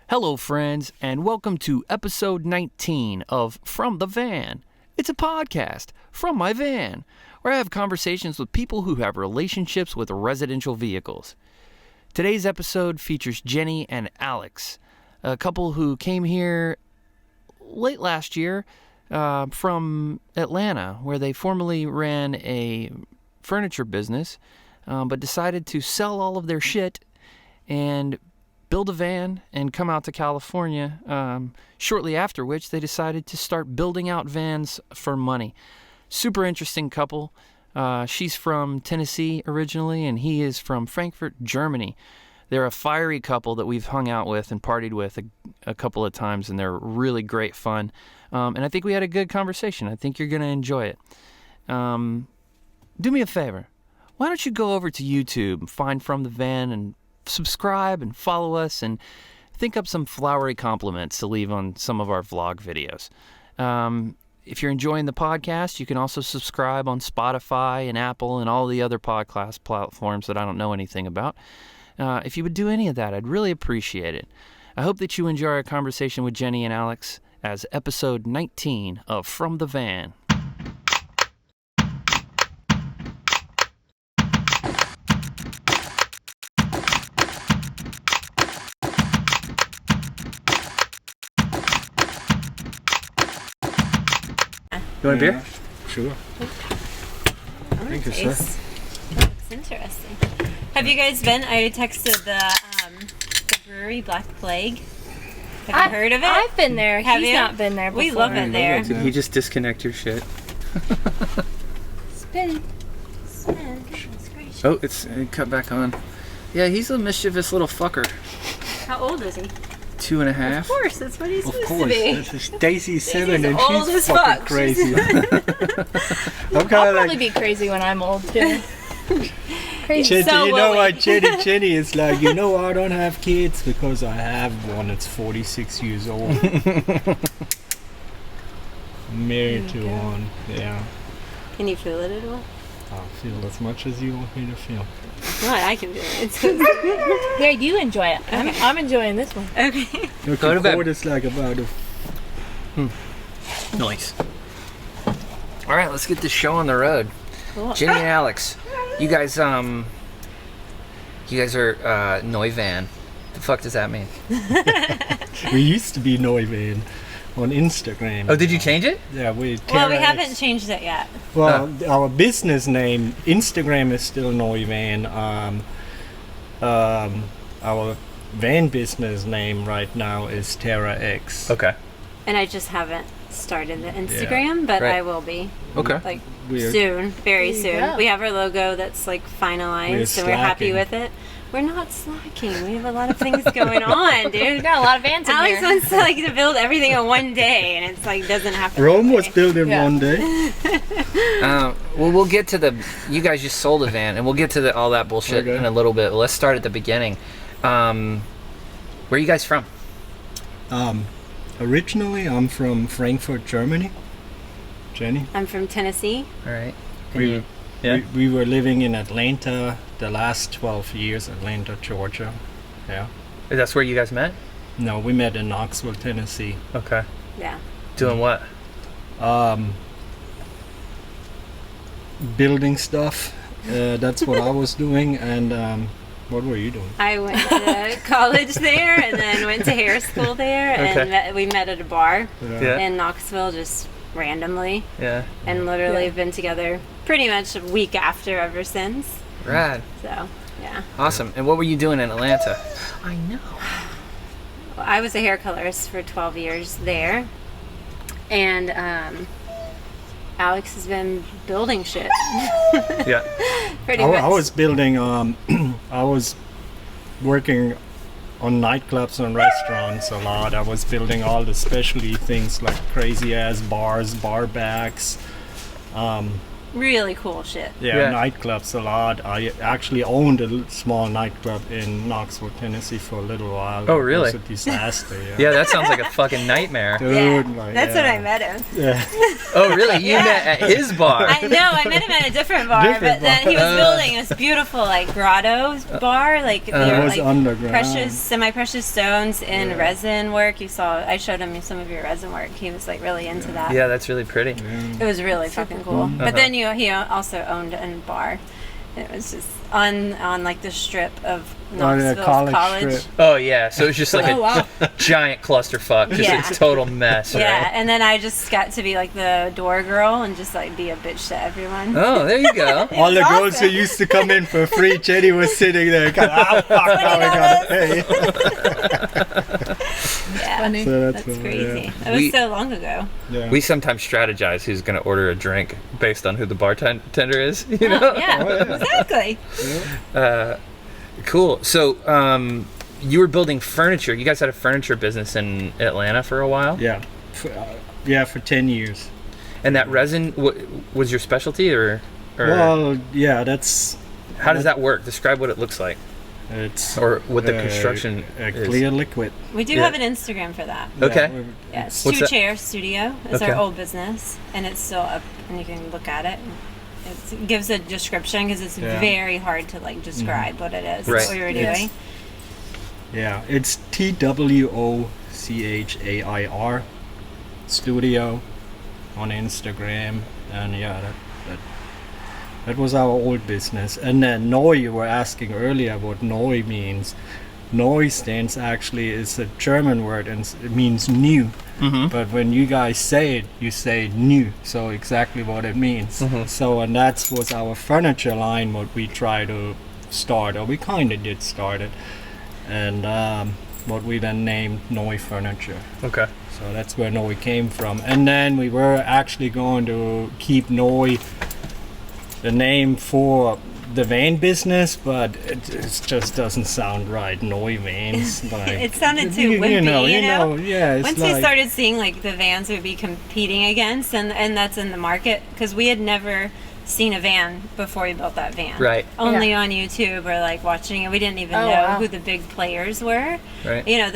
Hello, friends, and welcome to episode 19 of From the Van. It's a podcast from my van, where I have conversations with people who have relationships with residential vehicles. Today's episode features Jenny and Alex, a couple who came here late last year from Atlanta, where they formerly ran a furniture business, but decided to sell all of their shit and build a van and come out to California, shortly after which they decided to start building out vans for money. Super interesting couple. She's from Tennessee originally, and he is from Frankfurt, Germany. They're a fiery couple that we've hung out with and partied with a couple of times, and they're really great fun. And I think we had a good conversation. I think you're going to enjoy it. Do me a favor. Why don't you go over to YouTube and find From the Van and subscribe and follow us and think up some flowery compliments to leave on some of our vlog videos. If you're enjoying the podcast, you can also subscribe on Spotify and Apple and all the other podcast platforms that I don't know anything about. If you would do any of that, I'd really appreciate it. I hope that you enjoy our conversation with Jenny and Alex as episode 19 of From the Van. You want a beer? Sure. Thank you, sir. That's interesting. Have you guys been? I texted the brewery Black Plague. Have you heard of it? I've been there. Have He's you? not been there before. We love it there. Did he just disconnect your shit? Spin. Goodness gracious. Oh, it's cut back on. Yeah, he's a mischievous little fucker. How old is he? 2.5. Of course, that's what he's Of supposed course. to be. This is Daisy's 7 and old she's as fucking fuck. crazy. I'm I'll kind of probably like, be crazy when I'm old too. Crazy. Jenny, So you will know we. what? Jenny is like, I don't have kids because I have one that's 46 years old. I'm married to one. Yeah. Can you feel it at all? I'll feel as much as you want me to feel. No, I can feel it. It's Yeah, you enjoy it. Okay. I'm enjoying this one. okay. Look, Go to bed. It's like about a... Nice. All right, let's get this show on the road. Cool. Jenny and Alex, you guys are Neuvan. The fuck does that mean? We used to be Neuvan on Instagram. Oh, did you change it? Yeah, we. Well, we Terra haven't X. changed it yet. Well, our business name, Instagram is still Neuvan. Our van business name right now is Terra X. Okay. And I just haven't started the Instagram, but Right. I will be. Okay. Like We're- soon, very There you soon. go. We have our logo that's like finalized, and we're happy slacking. with it. We're not slacking. We have a lot of things going on, We dude. got a lot of vans in Alex here. wants to build everything in one day, and it's like doesn't happen. Rome that was way. built in Yeah. one day. Well, we'll get to you guys just sold a van, and we'll get to all that bullshit Okay. in a little bit. Let's start at the beginning. Where are you guys from? Originally, I'm from Frankfurt, Germany. Jenny? I'm from Tennessee. All right. We, Yeah. we were living in Atlanta the last 12 years, Atlanta, Georgia. Yeah. That's where you guys met? No, we met in Knoxville, Tennessee. Okay. Yeah. Doing what? Building stuff. That's what I was doing. And what were you doing? I went to college there, and then went to hair school there, Okay. and we met at a bar Yeah. in Knoxville, just randomly, Yeah. and literally Yeah. been together pretty much a week after ever since. Rad. So, yeah. Awesome. And what were you doing in Atlanta? I know. Well, I was a hair colorist for 12 years there, and Alex has been building shit. Yeah. Pretty much. I was building, I was working on nightclubs and restaurants a lot. I was building all the specialty things like crazy ass bars, bar backs, really cool shit. Yeah, nightclubs a lot. I actually owned a small nightclub in Knoxville, Tennessee for a little while. Oh, really? It was a disaster. Yeah, Yeah, that sounds like a fucking nightmare. Dude, Yeah, that's when yeah. I met him. Yeah. Oh, really? You met at his bar? I met him at a different bar, but then he was building this beautiful like grotto bar, like they It were was like underground. semi-precious stones in resin work. I showed him some of your resin work. He was like really into that. Yeah, that's really pretty. It was really fucking cool. But then he also owned a bar. It was just on like the strip of Knoxville College. Strip. Oh, yeah. So it's just like Oh, wow. a giant clusterfuck. Just Yeah. it's total mess, Yeah, right? and then I just got to be like the door girl and just like be a bitch to everyone. Oh, there you go. All the girls awesome. who used to come in for free, Jenny was sitting there, kind of, fuck, now I gotta pay. Yeah, Funny. So that's what- crazy. That was We- so long ago. Yeah. We sometimes strategize who's going to order a drink based on who the bartender is, you know? Yeah, exactly. Cool. So, you were building furniture. You guys had a furniture business in Atlanta for a while? Yeah. For 10 years. And that resin was your specialty, or Well, yeah, that's... how does that work? Describe what it looks like, It's or what the construction a is. clear liquid. We do Yeah. have an Instagram for that. Okay. Yeah, What's Stew that? Chair Studio. It's Okay. our old business, and it's still up, and you can look at it. It gives a description because it's Yeah. very hard to like describe what it is. Right. What we were It's- doing. Yeah, it's TWOCHAIR Studio on Instagram, and yeah, that was our old business. And then Neu, you were asking earlier what Neu means. Neu stands actually is a German word and it means new. Mm-hmm. But when you guys say it, you say new. So exactly what it means. So and that was our furniture line, what we try to start, or we kind of did start it, and what we then named Neu Furniture. Okay. So that's where Neu came from. And then we were actually going to keep Neu the name for the van business, but it just doesn't sound right. Neu vans. Like, It sounded too wimpy, you know. Yeah, it's Once like, we started seeing like the vans we'd be competing against, and that's in the market, because we had never seen a van before we built that van. Right. Only on YouTube or like watching it. We didn't even know wow. who the big players were. Right. You know,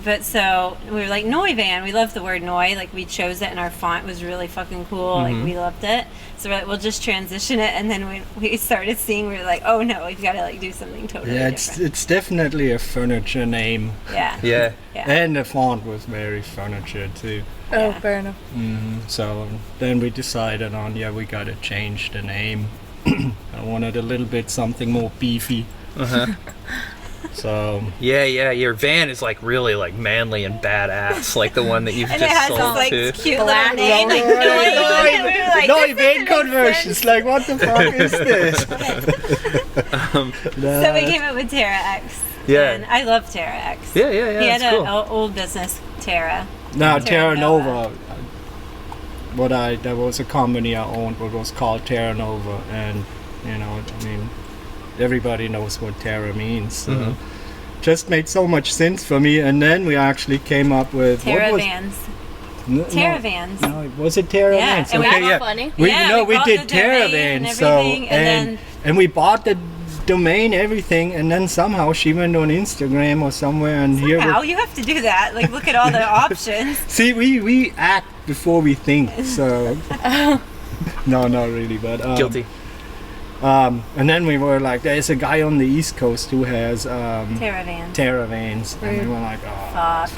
but so we were like, Neu van. We loved the word Neu. Like we chose it, and our font was really fucking cool. Like we loved it. So we're like, we'll just transition it. And then we started seeing, we were like, oh no, we've got to like do something totally yeah, different. it's definitely a furniture name. Yeah. Yeah. Yeah. And the font was very furniture too. Oh, Yeah. fair enough. So then we decided on, we gotta change the name. I wanted a little bit something more beefy. Uh-huh. So Yeah, your van is like really like manly and badass, like the one that you've And it just has sold this like to. cute Black little name, like no, Neu. And we were like, no, this doesn't van make conversions. sense. Like, what the fuck is this? So we came up with Terra X. Yeah. And I love Terra X. Yeah, He had that's cool. an old business, Terra. Now Terra Terra Nova. There was a company I owned what was called Terra Nova, and everybody knows what Terra means. So just made so much sense for me. And then we actually came up with Terra what was, Vans. no, Terra Vans. No, was it Terra Yeah, Vans? and we Okay, got yeah. funny. We Yeah, we bought did the Terra domain and Vans. So everything, and and we bought the domain, everything, and then somehow she went on Instagram or somewhere, and here Wow, we you have to do that. Like, look at all the options. see we act before we think. So no, not really, but Guilty. And then we were like, there's a guy on the East Coast who has Terra Vans. Terra Vans, and we were like, oh Fuck.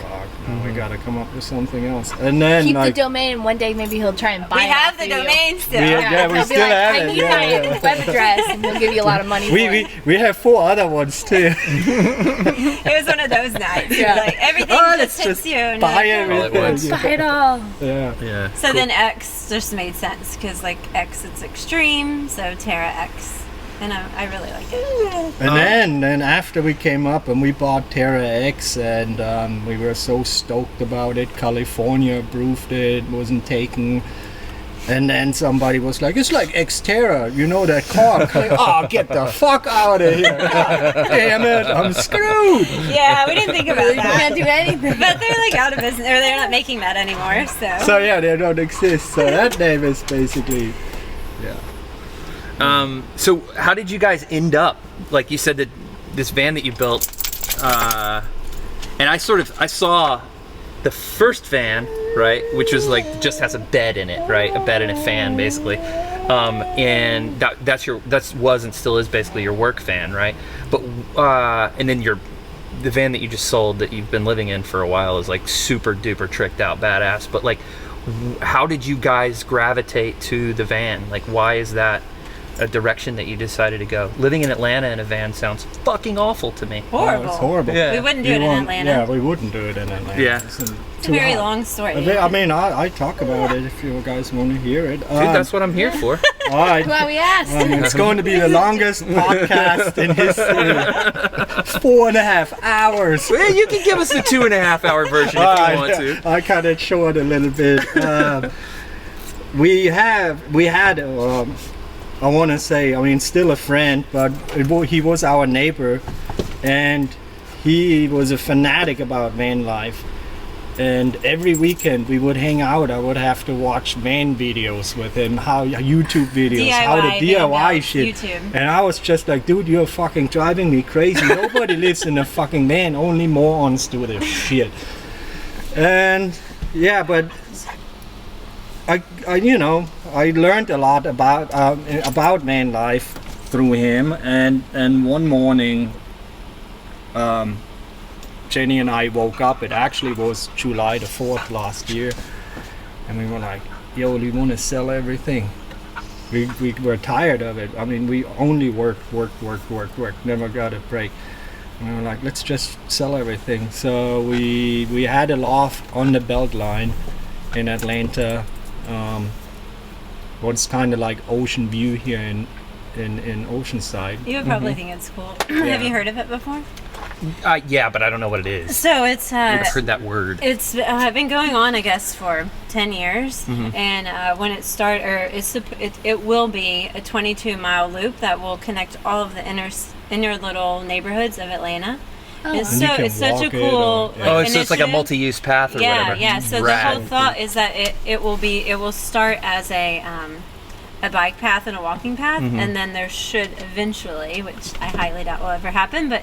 no, we gotta come up with something else. And then Keep like the domain, and one day maybe he'll try and buy We it. have off the of you. domain still. we He'll still be like, have I it. need Yeah, my web address, and he'll give you a lot of money for it. we have 4 other ones too. It was one of those nights. Yeah. Like, everything Oh, just let's hits just you. And buy you're like, everything. All at once. Buy it all. Yeah. Yeah. So then X just made sense because like X it's extreme, so Terra X, and I really like it. And then after we came up and we bought Terra X, and we were so stoked about it. California approved it, wasn't taken. And then somebody was like, it's like Xterra, you know that car? I'm like, oh, get the fuck out of here. God damn it, I'm screwed. Yeah, we didn't think about You can't that. do anything. But they're like out of business, or they're not making that anymore. So So yeah, they don't exist. So that name is basically Yeah. So how did you guys end up? Like you said that this van that you built, and I saw the first van, right, which was like just has a bed in it, right, a bed and a fan basically, and that was and still is basically your work van, right? But and then the van that you just sold that you've been living in for a while is like super duper tricked out badass. But like, how did you guys gravitate to the van? Like, why is that a direction that you decided to go? Living in Atlanta in a van sounds fucking awful to me. Horrible. Oh, it's horrible. Yeah. We wouldn't do it in Atlanta. Yeah, we wouldn't do it in Atlanta. Yeah. It's a very long story. I mean, I talk about it if you guys want to hear it. Dude, that's what I'm here for. All right. Why we asked. It's going to be the longest podcast in history. 4.5 hours. Well, you can give us the 2.5 hour version if you want to. I cut it short a little bit. We had, I want to say, I mean, still a friend, but he was our neighbor, and he was a fanatic about van life. And every weekend we would hang out. I would have to watch van videos with him, YouTube videos, how to DIY shit. YouTube. And I was just like, dude, you're fucking driving me crazy. Nobody lives in a fucking van. Only morons do this shit. And yeah, but I learned a lot about van life through him. And one morning, Jenny and I woke up. It actually was July the 4th last year, and we were like, yo, we want to sell everything. We were tired of it. I mean, we only worked, never got a break. And we were like, let's just sell everything. So we had a loft on the Beltline in Atlanta. What's kind of like Ocean View here in Oceanside. You would probably think it's cool. Have you heard of it before? Yeah, but I don't know what it is. So it's I've heard that word. It's been going on, I guess, for 10 years. Mm-hmm. And when it will be a 22-mile loop that will connect all of the inner little neighborhoods of Atlanta. It's such a cool. So it's like a multi-use path or whatever. Yeah. So the whole thought is that it will start as a bike path and a walking path, and then there should eventually, which I highly doubt will ever happen, but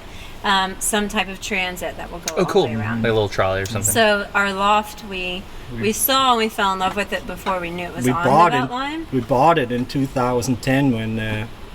some type of transit that will go all the way around. Like a little trolley or something. So our loft, we saw and we fell in love with it before we knew it was on the Beltline. We bought it in 2010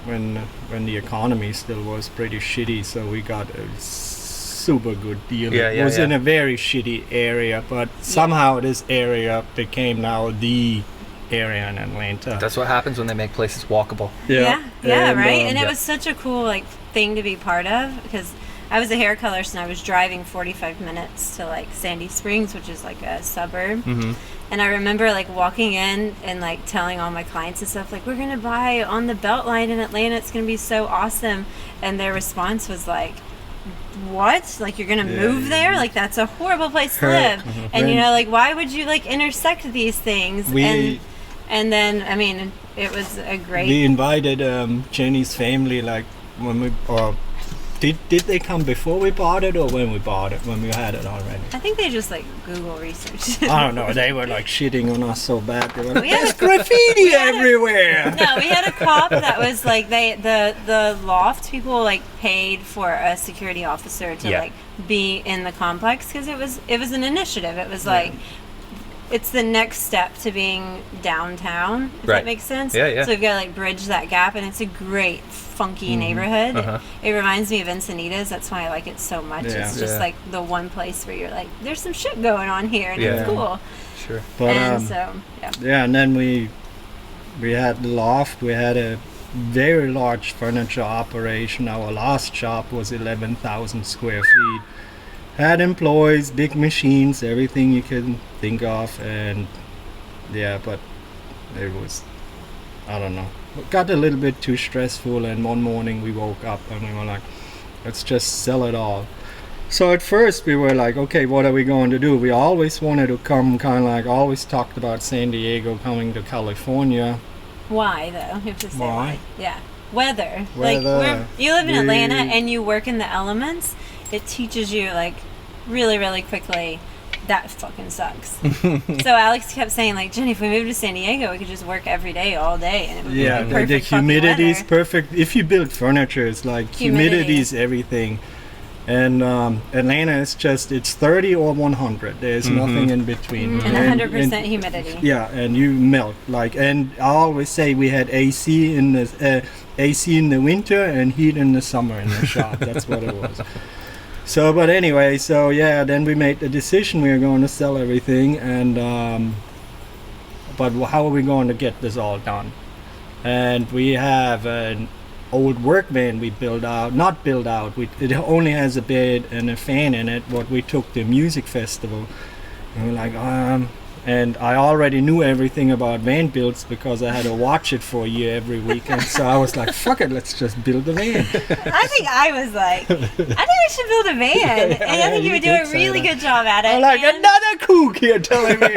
when the economy still was pretty shitty, so we got a super good deal. It was in a very shitty area, but somehow this area became now the area in Atlanta. That's what happens when they make places walkable. Yeah, right? And it was such a cool thing to be part of, because I was a hair colorist and I was driving 45 minutes to Sandy Springs, which is like a suburb. Mm-hmm. And I remember walking in and telling all my clients and stuff, we're going to buy on the Beltline in Atlanta. It's going to be so awesome. And their response was what? You're going to move there? That's a horrible place to live. And why would you intersect these things? And then, I mean, it was a great... We invited Jenny's family, when we... Did they come before we bought it or when we bought it, when we had it already? I think they just Google research. I don't know. They were shitting on us so bad. They were there's graffiti everywhere. No, we had a cop that was the loft people paid for a security officer to be in the complex, because it was an initiative. It was it's the next step to being downtown, if that makes sense. Yeah. So we've got to bridge that gap, and it's a great funky neighborhood. Uh-huh. It reminds me of Encinitas. That's why I like it so much. It's just the one place where you're there's some shit going on here, and it's cool. Sure. But, and then we had the loft. We had a very large furniture operation. Our last shop was 11,000 square feet. Had employees, big machines, everything you can think of, and but it was, I don't know, it got a little bit too stressful, and one morning we woke up and we were let's just sell it all. So at first we were okay, what are we going to do? We always wanted to come, always talked about San Diego, coming to California. Why though? You have to say why. Yeah. Weather. You live in Atlanta and you work in the elements. It teaches you really, really quickly that fucking sucks. So Alex kept saying, like, Jenny, if we moved to San Diego, we could just work every day, all day, and it would be the perfect humidity is weather. perfect. If you build furniture, it's like humidity is everything. And Atlanta is just, it's 30 or 100. There's nothing in between. And 100% humidity. Yeah, and you melt. Like, and I always say we had AC in the winter and heat in the summer in the shop. That's what it was. So, but anyway, so yeah, then we made the decision we were going to sell everything, and but how are we going to get this all done? And we have an old work van we not build out. It only has a bed and a fan in it. What we took to music festival, and we're like, and I already knew everything about van builds because I had to watch it for a year every weekend. So I was like, fuck it, let's just build a van. I think I was like, I think we should build a van. And I think you would do a really good job at it. I'm like, and, another kook here telling me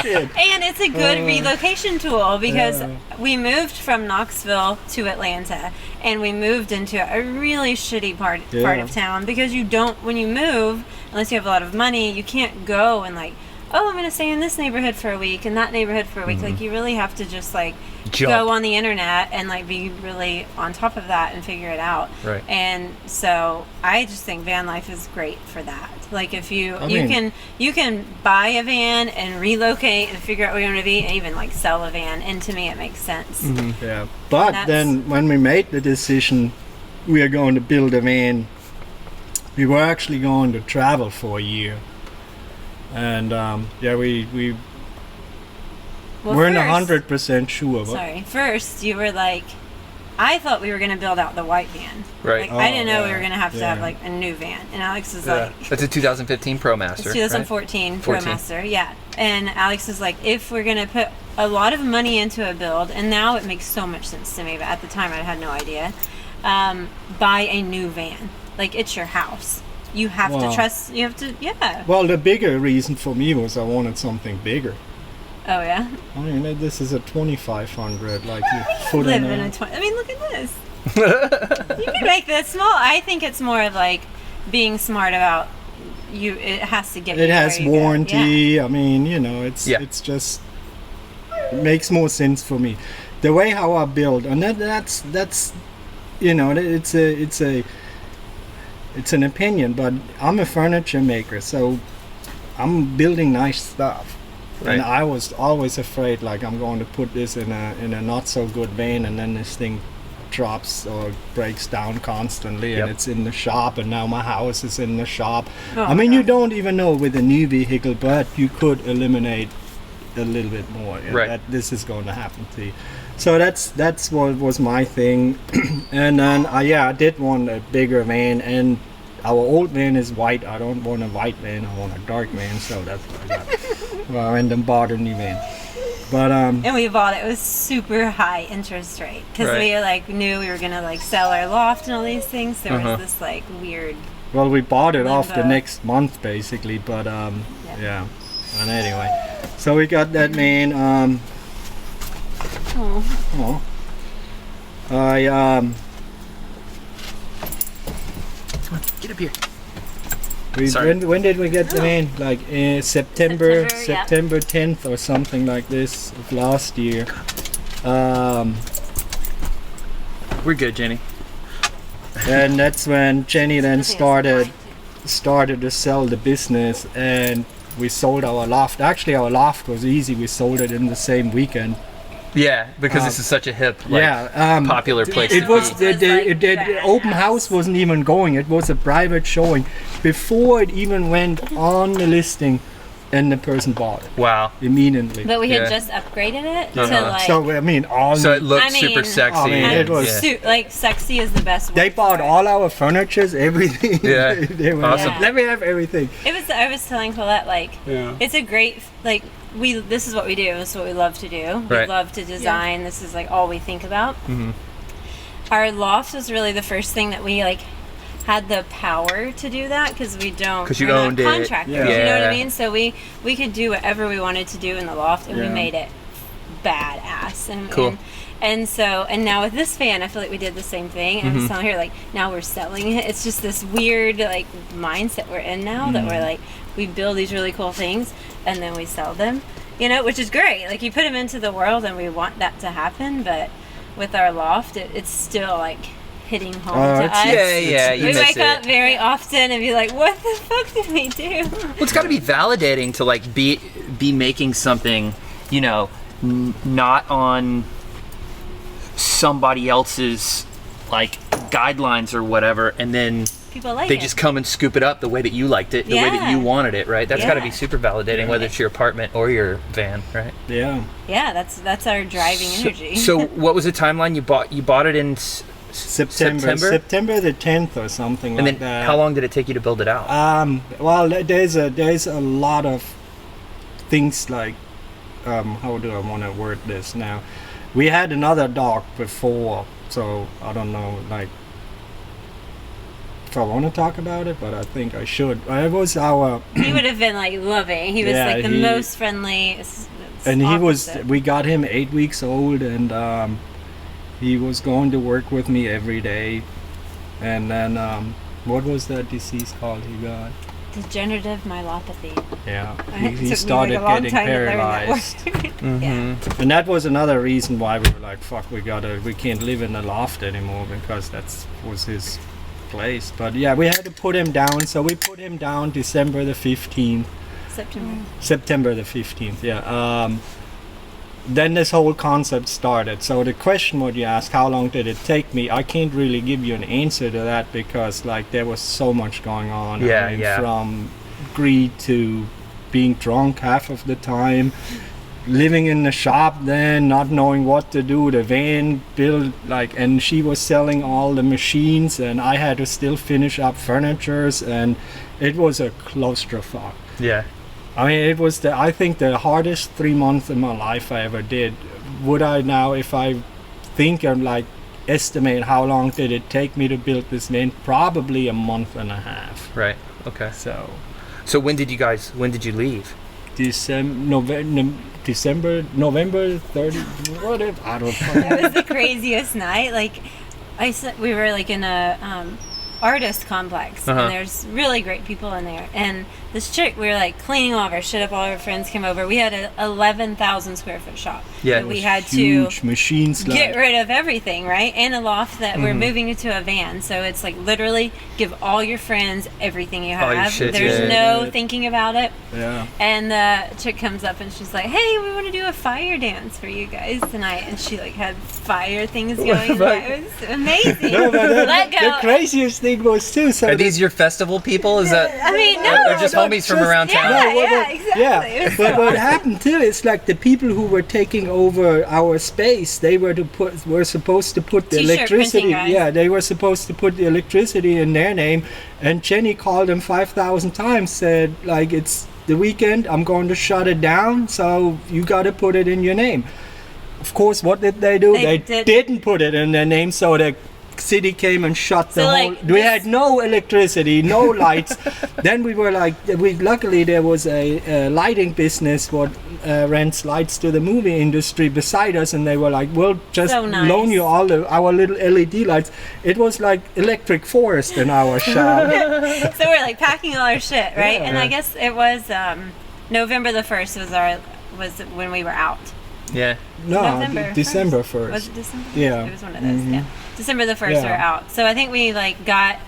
shit. and it's a good relocation tool because we moved from Knoxville to Atlanta, and we moved into a really shitty part of town because you don't, when you move, unless you have a lot of money, you can't go and like, oh, I'm going to stay in this neighborhood for a week and that neighborhood for a week. Like, you really have to just, like, go on the internet and, like, be really on top of that and figure it out. Right. And so I just think van life is great for that. Like, if you can buy a van and relocate and figure out where you want to be and even, like, sell a van. And to me, it makes sense. Yeah. But then when we made the decision we are going to build a van, we were actually going to travel for a year. And we weren't 100% sure. Sorry. First, you were like, I thought we were going to build out the white van. Right. Like, I didn't know we were going to have like a new van. And Alex was like, that's a 2015 ProMaster. It's 2014 ProMaster. Yeah. And Alex was like, if we're going to put a lot of money into a build, and now it makes so much sense to me, but at the time I had no idea, buy a new van. Like, it's your house. You have to trust, Well, the bigger reason for me was I wanted something bigger. Oh, yeah? I mean, this is a 2500, like you put Live in in a 20. I mean, look at this. You can make this small. I think it's more of like being smart about you. It has to get you. It has warranty. Yeah. I mean, it's just, it makes more sense for me. The way how I build, and that's it's an opinion, but I'm a furniture maker, so I'm building nice stuff. Right. And I was always afraid, like, I'm going to put this in a not so good van, and then this thing drops or breaks down constantly, and it's in the shop, and now my house is in the shop. I mean, you don't even know with a new vehicle, but you could eliminate a little bit more. That this is going to happen to you. So that's what was my thing. And then I did want a bigger van, and our old van is white. I don't want a white van, I want a dark van, so that's what I got. Well, and then bought a new van. But and we bought it with super high interest rate because we like knew we were gonna like sell our loft and all these things. There was this like weird. Well, we bought it off the next month basically, but yeah. And anyway, so we got that van. Get up here. When did we get the van? Like September yeah. 10th or something like this of last year. We're good, Jenny. And that's when Jenny then started to sell the business, and we sold our loft. Actually, our loft was easy. We sold it in the same weekend. Yeah, because this is such a hip, popular place. It was the open house wasn't even going. It was a private showing before it even went on the listing, and the person bought it. Wow! Immediately. But we had just upgraded it to like. So I mean, so it looked super sexy. I mean, it was like sexy is the best word. They bought all our furnitures, everything. Yeah, they were awesome. Let me have everything. I was telling Colette it's a great like. This is what we do. This is what we love to do. We love to design. This is like all we think about. Mm-hmm. Our loft was really the first thing that we like had the power to do that because we don't. Because you owned it. Contractors, you know what I mean? So we could do whatever we wanted to do in the loft, and we made it badass. And cool. And now with this van, I feel like we did the same thing. And I was telling her, like, now we're selling it. It's just this weird, like, mindset we're in now that we're like, we build these really cool things and then we sell them, you know, which is great. Like you put them into the world and we want that to happen, but with our loft, it's still like hitting home to us. Yeah, you we miss wake up it. very often and be like, what the fuck did we do? Well, it's got to be validating to like be making something, you know, not on somebody else's like guidelines or whatever, and then People like they it. just come and scoop it up the way that you liked it, the way that you wanted it, right? That's got to be super validating, whether it's your apartment or your van, right? Yeah. Yeah, that's our driving energy. So what was the timeline you bought it in September the 10th or something and like then that. how long did it take you to build it out? Well, there's a lot of things like, how do I want to word this now? We had another dog before, so I don't know, like, if I want to talk about it, but I think I should. It was our... He would have been like loving. He was like the most friendly. And he was, we got him 8 weeks old, and he was going to work with me every day. And then, what was that disease called he got? Degenerative myelopathy. Yeah, It he took started me like a long getting time to learn that paralyzed. word. Yeah. And that was another reason why we were like, fuck, we can't live in the loft anymore, because was his place. But yeah, we had to put him down, so we put him down December the 15th. September the 15th, yeah. Then this whole concept started. So the question what you asked, how long did it take me? I can't really give you an answer to that, because like there was so much going on. From greed to being drunk half of the time, living in the shop, then not knowing what to do, the van built like, and she was selling all the machines, and I had to still finish up furnitures, and it was a clusterfuck. Yeah. I mean, it was I think the hardest 3 months in my life I ever did. Would I now, if I think and like estimate how long did it take me to build this van? Probably a month and a half. Right. Okay. So when did you leave? November 30, whatever, I don't know. It was the craziest night. Like, we were like in a artist complex, and there's really great people in there. And this chick, we were like cleaning all of our shit up. All our friends came over. We had a 11,000 square foot shop. Yeah, we had to huge machines, get rid of everything, right? And a loft that we're moving into a van. So it's like literally give all your friends everything you have. All your shit, There's no thinking about it. Yeah. And the chick comes up and she's like, "Hey, we want to do a fire dance for you guys tonight." And she like had fire things going. It was amazing. No, but Let go. the craziest thing was too. So Are these your festival people? Is that? I mean, no. They're just homies from around town. Yeah, exactly. Yeah, but what happened too is like the people who were taking over our space, they were supposed to put the T-shirt electricity. printing guys. Yeah, they were supposed to put the electricity in their name, and Jenny called them 5,000 times, said like, it's the weekend, I'm going to shut it down, so you got to put it in your name. Of course, what did they do? They didn't put it in their name, so the city came and shut the whole. We had no electricity, no lights. Then we were like, luckily there was a lighting business what rents lights to the movie industry beside us, and they were like, we'll just loan you all our little LED lights. It was like electric forest in our shop. So we're like packing all our shit, right? And I guess it was November the 1st was when we were out. Yeah. No, November December 1st. 1st. Was it December? Yeah. It was one of those. Yeah. December the 1st we were out. So I think we like got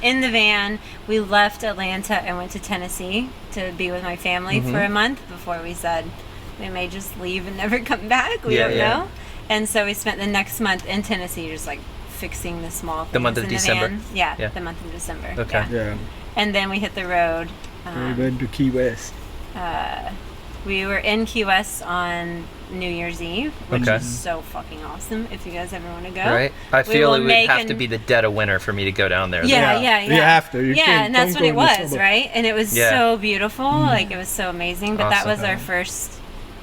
in the van. We left Atlanta and went to Tennessee to be with my family for a month before we said we may just leave and never come back. We don't know. And so we spent the next month in Tennessee just like fixing the small things The month of in December. The van. Yeah, the month of December. Okay. Yeah. And then we hit the road. We went to Key West. We were in Key West on New Year's Eve, which is so fucking awesome. If you guys ever want to go, Right. I feel it would have to be the dead of winter for me to go down there. Yeah. You have to. And that's when it was, right? And it was so beautiful. Like it was so amazing. But that Awesome. was our first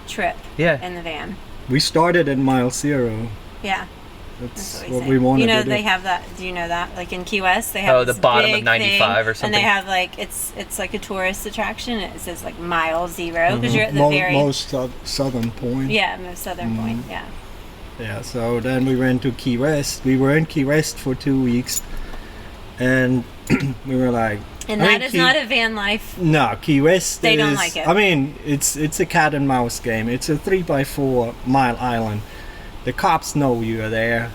trip in the van. We started at mile 0. Yeah. That's That's what we wanted You know, to do. they have that. Do you know that? Like in Key West, they have the this bottom of big 95 thing, or something. And they have like it's like a tourist attraction. It says like mile 0 because you're at the most southern point. Yeah, most southern point. Yeah. Yeah, so then we went to Key West. We were in Key West for 2 weeks, and we were like, And that is not a van life. No, Key West. They don't like it. I mean, it's a cat and mouse game. It's a 3x4 mile island. The cops know you are there.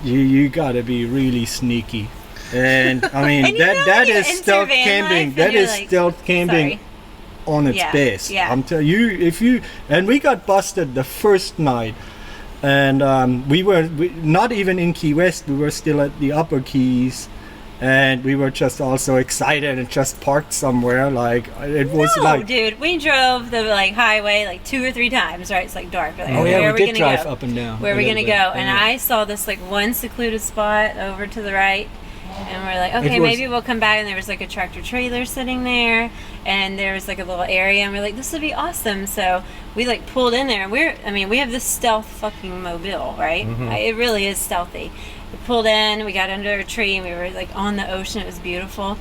You gotta be really sneaky. And I mean And that is stealth camping. That is stealth camping on its best. Yeah. I'm telling you, and we got busted the first night, and we not even in Key West. We were still at the Upper Keys, and we were just also excited and just parked somewhere. Like it was dude, we drove the highway 2 or 3 times. Right, it's dark. Like, where are we did gonna drive go? Up and down. Where are we gonna go? And I saw this one secluded spot over to the right. And we're like, okay, maybe we'll come back. And there was a tractor trailer sitting there, and there was a little area, and we're like, this would be awesome. So we pulled in there, and we have this stealth fucking mobile, right? Mm-hmm. It really is stealthy. We pulled in, we got under a tree, and we were on the ocean. It was beautiful.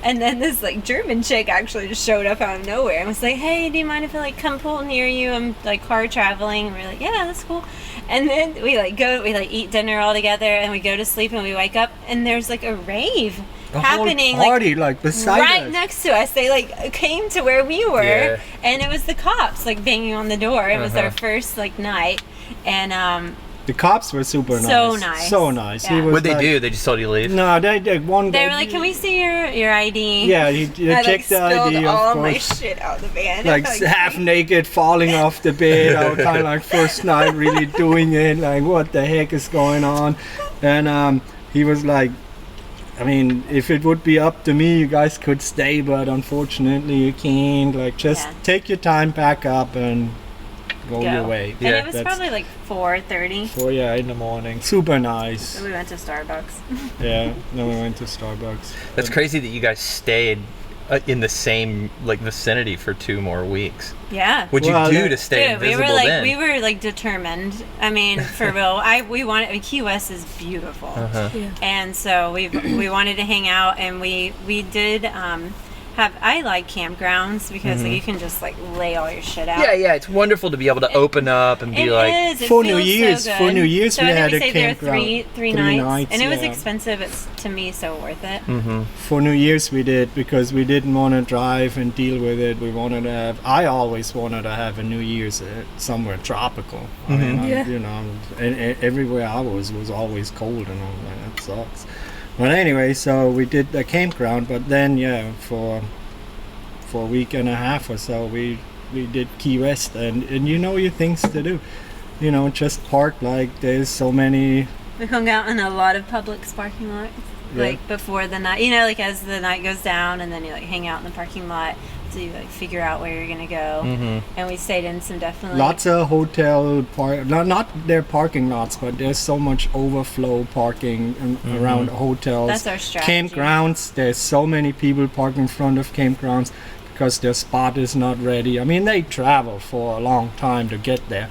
And then this German chick actually just showed up out of nowhere and was like, hey, do you mind if I come pull near you? I'm car traveling. And we're like, yeah, that's cool. And then we eat dinner all together, and we go to sleep, and we wake up, and there's a rave happening, whole party beside right us. next to us. They came to where we were, and it was the cops banging on the door. It was our first night, and the cops were super nice. So nice. Yeah. What'd they do? They just told you to leave? No, they one guy. They were like, "Can we see your ID?" Yeah, he checked the ID. Spilled all of course. my shit out of the van. Half naked, falling off the bed. I was kind of first night really doing it. What the heck is going on? And he was like, I mean, if it would be up to me, you guys could stay, but unfortunately you can't. Take your time, pack up, and go your way. And it was probably 4:30. 4 in the morning. Super nice. So we went to Starbucks. Yeah, then we went to Starbucks. That's crazy that you guys stayed in the same vicinity for 2 more weeks. Yeah. What'd you do to stay invisible then? We were determined. I mean, for real. We wanted. Key West is beautiful, and so we wanted to hang out, and we did. I like campgrounds because you can just lay all your shit out. Yeah, it's wonderful to be able to open up and be for New Year's. So for New Year's, so we I had think a we stayed campground. there three nights, and it was expensive. It's to me so worth it. Mm-hmm. For New Year's, we did because we didn't want to drive and deal with it. We wanted to have. I always wanted to have a New Year's somewhere tropical. I mean, and everywhere I was always cold, and I'm like, that sucks. But anyway, so we did the campground, but then for a week and a half or so we did Key West, and your things to do, just park. There's so many. We hung out in a lot of Publix parking lots before the night, as the night goes down, and then you hang out in the parking lot to figure out where you're gonna go. And we stayed in some definitely lots of hotel not their parking lots, but there's so much overflow parking around hotels. That's our strategy. Campgrounds, there's so many people park in front of campgrounds because their spot is not ready. I mean, they travel for a long time to get there,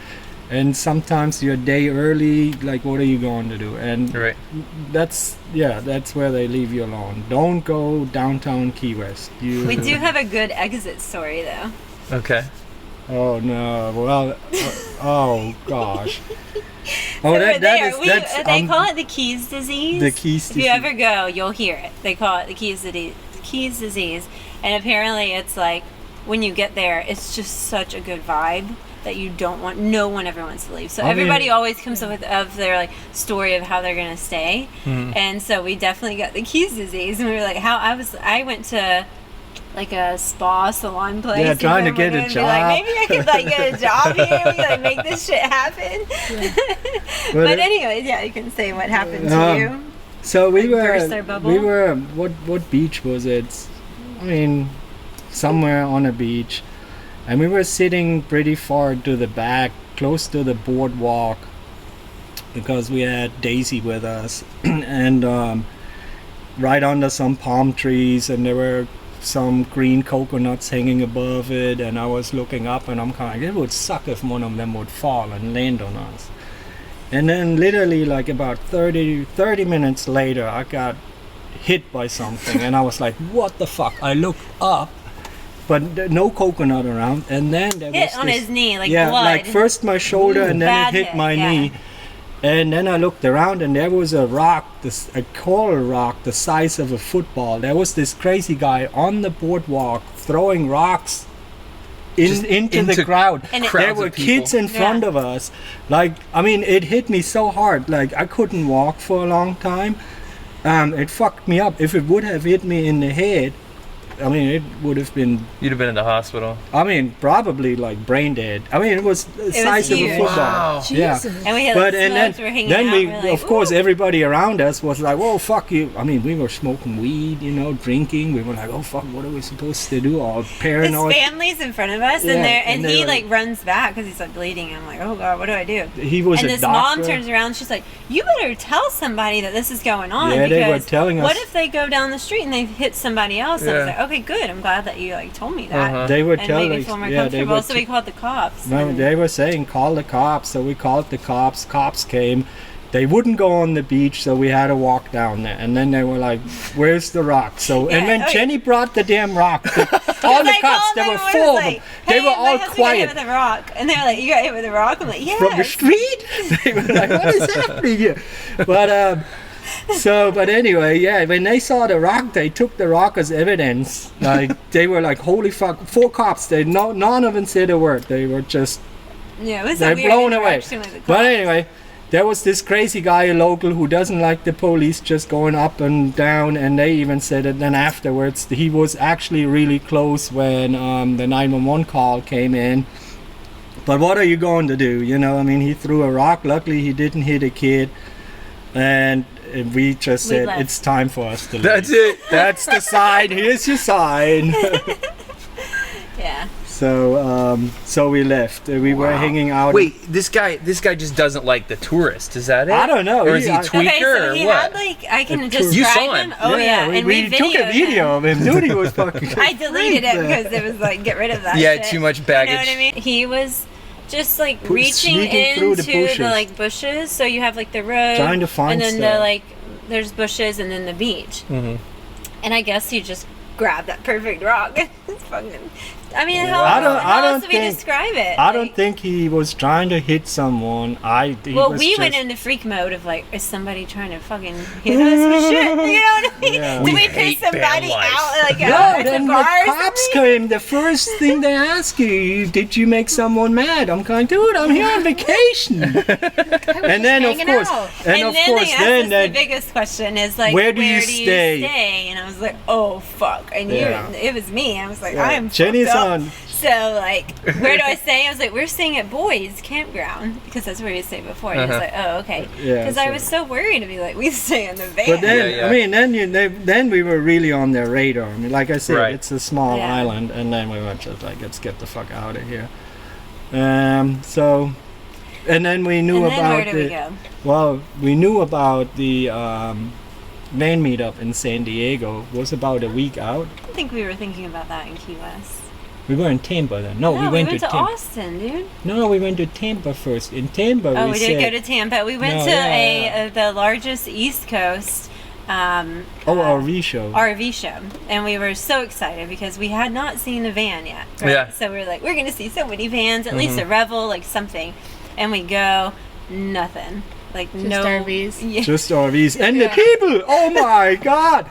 and sometimes you're a day early. What are you going to do? And that's where they leave you alone. Don't go downtown Key West. We do have a good exit story though. Okay. Oh no! Well, oh gosh. So they call it the Keys disease. The Keys disease. If you ever go, you'll hear it. They call it the Keys disease, and apparently it's when you get there, it's just such a good vibe that no one ever wants to leave. So everybody always comes up with their story of how they're gonna stay, and so we definitely got the Keys disease, and we were I went to a spa salon place. Yeah, trying to get a job. Maybe I could get a job here. We could make this shit happen. But anyways, you can say what happened to you. So we burst their bubble? were what beach was it? I mean, somewhere on a beach, and we were sitting pretty far to the back, close to the boardwalk, because we had Daisy with us, and right under some palm trees, and there were some green coconuts hanging above it, and I was looking up, and I'm kind of, it would suck if one of them would fall and land on us. And then literally about 30 minutes later, I got hit by something, and I was like, what the fuck? I looked up, but no coconut around, and then there hit was on his knee, blood. First my shoulder, and then Bad it hit my knee. And then I looked around, and there was a rock, a coral rock the size of a football. There was this crazy guy on the boardwalk throwing rocks into the crowd. And There were kids in front of us. Like, I mean, it hit me so hard. Like, I couldn't walk for a long time. It fucked me up. If it would have hit me in the head, I mean, it would have been... You'd have been in the hospital. I mean, probably like brain dead. I mean, it was the size of a huge. football. Wow. Yeah. Jesus. And we had But like, and smokes, we were hanging then out, we, we're like, of course, "Ooh." everybody around us was like, "Oh fuck you!" I mean, we were smoking weed, you know, drinking. We were like, "Oh fuck, what are we supposed to do?" All His paranoid. family's in front of us, Yeah, and and he they were- like runs back because he's like bleeding. I'm like, oh god, what do I do? He was And a this doctor. mom turns around, she's like, you better tell somebody that this is going on. Yeah, they were because telling us- what if they go down the street and they hit somebody else? And I was Yeah. like, okay, good. I'm glad that you like told me that. They were And made telling me us, feel more yeah, they comfortable. were. So we called the cops. No, and- they were saying call the cops, so we called the cops. Cops came. They wouldn't go on the beach, so we had to walk down there. And then they were like, "Where's the rock?" So and Yeah, when okay. Jenny brought the damn rock, all the I cops, called there them were and 4 was of them. like, They hey, were my all husband got hit quiet. with a rock, and they were like, "You got hit with a rock?" I'm like, "Yeah." From the street? They were like, "What is happening here?" But but anyway, yeah, when they saw the rock, they took the rock as evidence. Like, they were like, "Holy fuck!" 4 cops. None of them said a word. They were just Yeah, it was they're a weird blown away. interaction with the But cops. anyway, there was this crazy guy, a local, who doesn't like the police just going up and down, and they even said it. Then afterwards, he was actually really close when the 911 call came in. But what are you going to do? You know, I mean, he threw a rock. Luckily, he didn't hit a kid. And we just We said, left. it's time for us to leave. That's it. That's the sign. Here's your sign. Yeah. So we left. We were hanging out. Wait, this guy just doesn't like the tourists. Is that it? I don't know. Or is he I- tweaker Okay, so or he what? had like I can You describe saw him. him. Oh yeah, and we took a videoed video him. of him. Dude, he was fucking. I deleted it great. because it was like get rid of that. Yeah, shit. too much You baggage. know what I mean? He was just like reaching sneaking through into the bushes. like bushes. So you have like the road, Trying to find and then stuff. the like there's bushes and then the beach. Mm-hmm. And I guess he just grabbed that perfect rock. It's fucking. I mean, how, I don't- how I don't else do we think- describe it? I don't Like, think he was trying to hit someone. He Well, was we just, went into freak mode of like, is somebody trying to fucking hit us with shit? You know what I mean? Yeah. Did We we hate piss somebody van life. out like No, at then the the bar or cops something? came. The first thing they ask you, did you make someone mad? I'm going, dude, I'm here on vacation. And then of hanging course, out. and of then course, they asked then us that the biggest question is like, Where do you stay? And I was like, oh fuck, I knew Yeah. it was me. I was like, Yeah. I am Jenny's fucked up. on. So like, where do I stay? I was like, we're staying at Boys Campground because that's where we stayed before. And I was Uh-huh. like, oh okay, Yeah, because I so- was so worried to be like, we stay in the van. But then, Yeah, yeah. I mean, then we were really on their radar. I mean, like I said, Right. it's a small Yeah. island, and then we were just like, let's get the fuck out of here. So, and then we knew and then about where do we go? well, we knew about the van meetup in San Diego. It was about a week out. I think we were thinking about that in Key West. We were in Tampa then. No, we went to Tampa. Austin, dude. No, we went to Tampa first. In Tampa, Oh, we we said, did go to Tampa. We went No, to yeah. the largest East Coast RV show. RV show, and we were so excited because we had not seen a van yet. Right? Yeah. So we were like, we're gonna see so many vans, at least a Revel, like something, and we go, nothing, like no RVs. Yeah. Just RVs. And the Yeah. people, oh my god!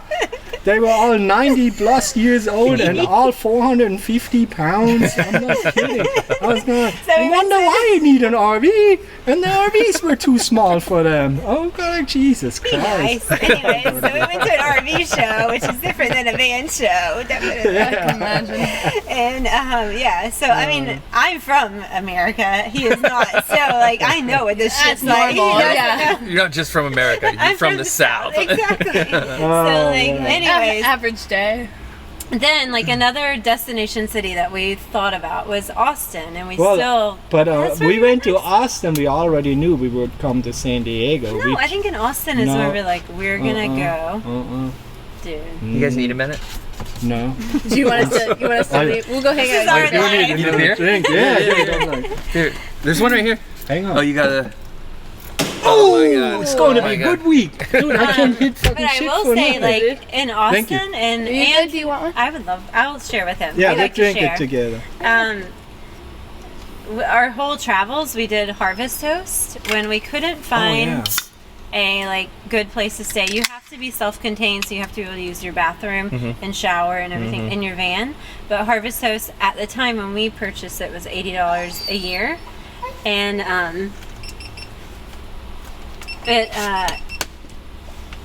They were all 90 plus years old and all 450 pounds. I'm not kidding. I was going, So we I wonder went to- why you need an RV. And the RVs were too small for them. Oh god, Jesus Be Christ. nice. Anyway, so we went to an RV show, which is different than a van show. Definitely. I can imagine. And yeah, so I mean, I'm from America. He is not. So like, I know what this shit's like. He normal, doesn't yeah. know. You're not just from America. You're I'm from the South. Exactly. so Oh, like, man. anyways, Average day. then like another destination city that we thought about was Austin, and we Well, still. But That's we very went to nice. Austin. We already knew we would come to San Diego. No, I think in Austin is No. where we're like, we're gonna go, dude. You guys need a minute? No. Do you want us to? You want us to leave? We'll go hang This is out. our in your life. van. Need a beer? Drink. Yeah. Here, there's one right here. Hang on. Oh, you gotta. Oh, my God. it's going to Oh be my a God. good week. Dude, I can't hit But fucking I shit will for say, nothing. like in Thank you. Austin and Are you good? Do you want one? I would love. I'll share with him. Yeah, we let's like to drink share. it together. our whole travels, we did Harvest Host when we couldn't find a like good place to stay. You have to be self-contained, so you have to be able to use your bathroom and shower and everything in your van. But Harvest Host at the time when we purchased it was $80 a year, and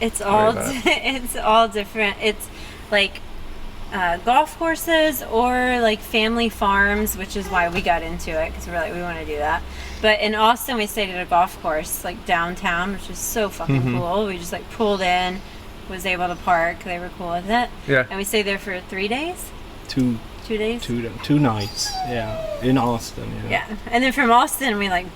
it's all different. It's like golf courses or like family farms, which is why we got into it, because we're like, we want to do that. But in Austin, we stayed at a golf course like downtown, which is so fucking cool. We just like pulled in, was able to park. They were cool with it. Yeah. And we stayed there for 3 days. 2 days. 2 nights. Yeah, in Austin. Yeah. And then from Austin, we like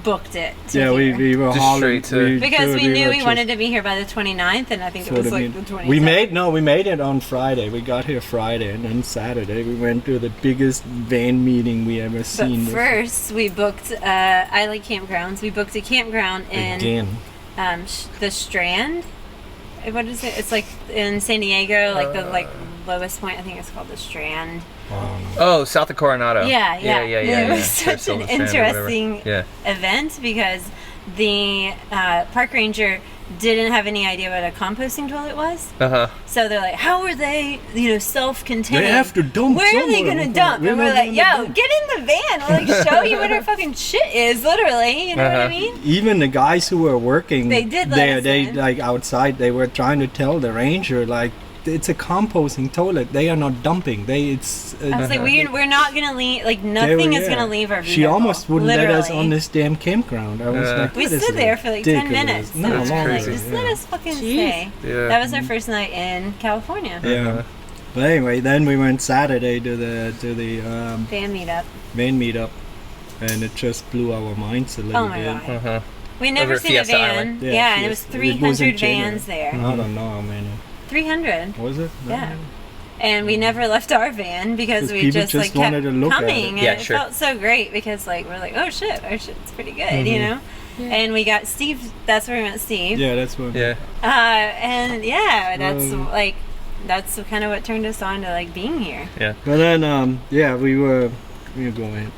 booked it. We were just straight to because we knew we wanted to be here by the 29th, and I think it was like the 27th. We made it on Friday. We got here Friday, and then Saturday we went to the biggest van meeting we ever seen. But first, we booked. I like campgrounds. We booked a campground in the Strand. What is it? It's like in San Diego, like the lowest point. I think it's called the Strand. Oh, south of Coronado. Yeah. It was Such such an interesting event because the park ranger didn't have any idea what a composting toilet was. So they're like, how are they, self-contained? They have to dump. Where are they going to dump? And we're like, yo, get in the van. We'll like show you what our fucking shit is, literally. You know what I mean? Even the guys who were working they like outside, they were trying to tell the ranger like, it's a composting toilet. They are not dumping. I was like, we're not gonna leave. Like nothing is gonna leave our vehicle. She almost wouldn't let us on this damn campground. I was like, we stood there for like 10 minutes. No, so like, just let us fucking stay. Yeah. That was our first night in California. Yeah. But anyway, then we went Saturday to the van meetup, and it just blew our minds a little bit. Oh my god. We never seen a van. Yeah, and it was 300 vans there. I don't know how many. 300. Was it? Yeah. And we never left our van because we just like kept coming, and it felt so great because like we're like, oh shit, our shit's pretty good, Yeah. And we got Steve. That's where we met Steve. Yeah, that's what. Yeah. And that's kind of what turned us on to like being here. Yeah. But then we were going.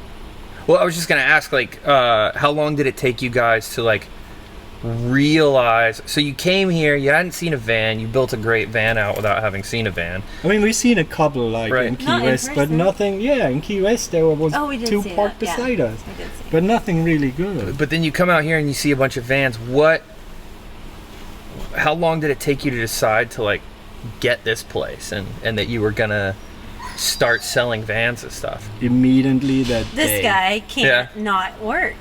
Well, I was just gonna ask like, how long did it take you guys to like realize? So you came here, you hadn't seen a van, you built a great van out without having seen a van. I mean, we've seen a couple like in Key West, but nothing. Yeah, in Key West there was 2 parked beside us, but nothing really good. But then you come out here and you see a bunch of vans. How long did it take you to decide to like get this place and that you were gonna start selling vans and stuff? Immediately that this guy can't not work.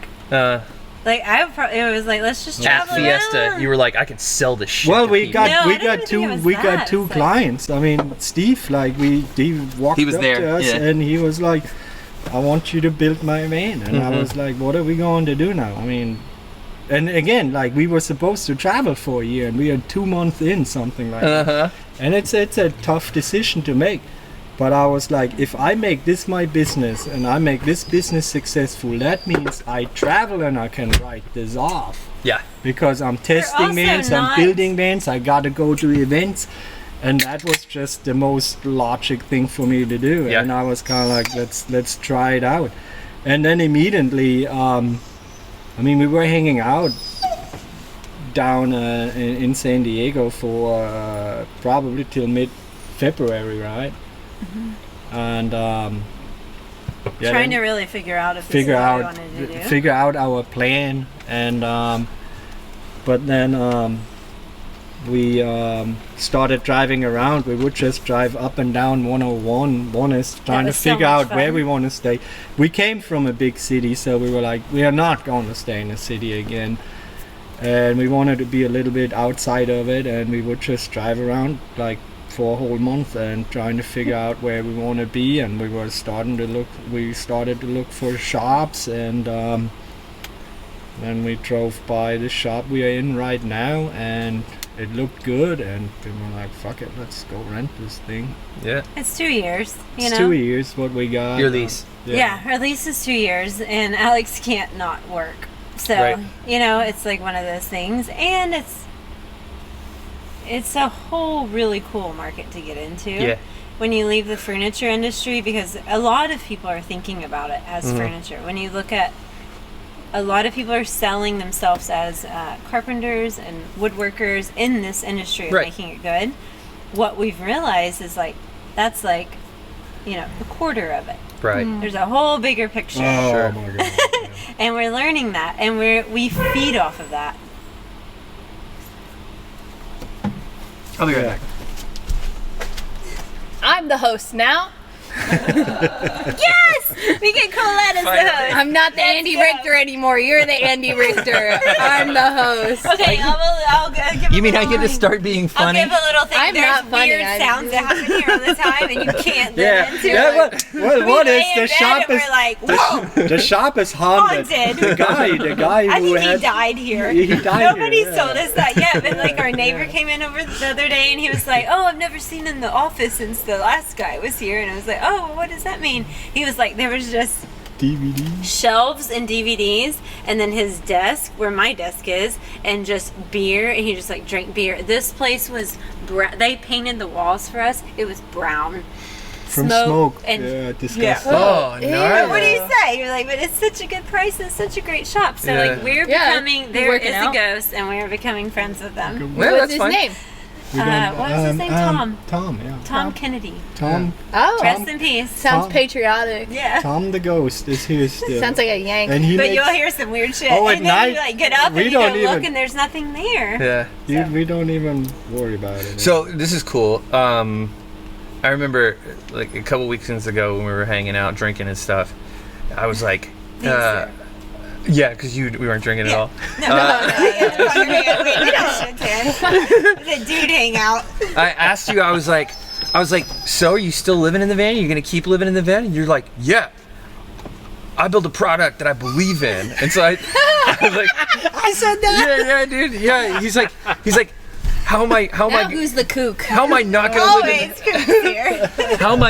Like it was like, let's just travel at Fiesta around. You were like, I can sell this shit. Well, to we people. got two clients. I mean, Steve, like he walked up to us and he was like, I want you to build my van, and I was like, what are we going to do now? I mean, and again, like we were supposed to travel for a year, and we are 2 months in, something like that, and it's a tough decision to make. But I was like, if I make this my business and I make this business successful, that means I travel and I can write this off. Yeah. Because I'm testing vans, I'm building vans, I gotta go to events, and that was just the most logic thing for me to do. Yeah. And I was kind of like, let's try it out. And then immediately, we were hanging out down in San Diego for probably till mid-February, right? And trying to really figure out if this is what we wanted to do. Figure out our plan, and but then we started driving around. We would just drive up and down 101. One is trying to figure out where we want to stay. We came from a big city, so we were like, we are not going to stay in a city again, and we wanted to be a little bit outside of it, and we would just drive around like for a whole month and trying to figure out where we want to be. And we started to look for shops, and then we drove by the shop we are in right now, and it looked good, and we were like, fuck it, let's go rent this thing. Yeah, it's 2 years, it's 2 years what we got. Your lease. Yeah, our lease is 2 years, and Alex can't not work, so it's like one of those things, and it's a whole really cool market to get into. Yeah. when you leave the furniture industry, because a lot of people are thinking about it as furniture. When you look at, a lot of people are selling themselves as carpenters and woodworkers in this industry of making it good. What we've realized is like, that's like, you know, a quarter of it. Right. There's a whole bigger picture. Oh my god. Yeah. And we're learning that, and we feed off of that. I'll be right back. I'm the host now. Yes! We get Colette as the host. I'm not the Andy Richter anymore. You're the Andy Richter. I'm the host. Okay, I'll give You a mean I little get to thing. start being I'll funny? give a little thing. I'm There's not funny, weird I sounds that happen here all the time, and you can't Yeah, live into yeah. it. What We is lay in the bed shop and is we're like, whoa! the shop is haunted. Haunted. The guy I who think had he died here. He died Nobody's here, told us that yet, but like our neighbor came in over the other day and he was like, "Oh, I've never seen in the office since the last guy was here," and I was like, "Oh, what does that mean?" He was like, there was just DVD. shelves and DVDs, and then his desk where my desk is, and just beer, and he just like drank beer. This place was they painted the walls for us. It was brown From smoke. and Yeah, disgusting. Oh, Ew. no. what do you say? You're like, but it's such a good price and such a great shop. So Yeah. like we're Yeah, becoming, you're there working is out. a ghost, and we're becoming friends with them. Well, What's that's his fine. name? We don't- What was his name? Tom. Tom, yeah. Tom Kennedy. Tom. Oh, Rest in peace. sounds Tom. patriotic. Yeah. Tom the ghost is here still. Sounds like a Yank. And he But makes, you'll hear some weird shit. Oh, at and then night, you like get up we and you don't go look even- and there's nothing there. Yeah. we don't even worry about it. So this is cool. I remember like a couple weekends ago when we were hanging out drinking and stuff. I was like, Thanks, yeah, because we weren't drinking at all. We don't shit there. The dude hang out. I asked you. I was like, so are you still living in the van? You're gonna keep living in the van? And you're like, yeah. I build a product that I believe in, and so I was like, I said that. yeah, dude, yeah. He's like, how am I Now who's the kook? how am I not gonna live in Always cooks here. how am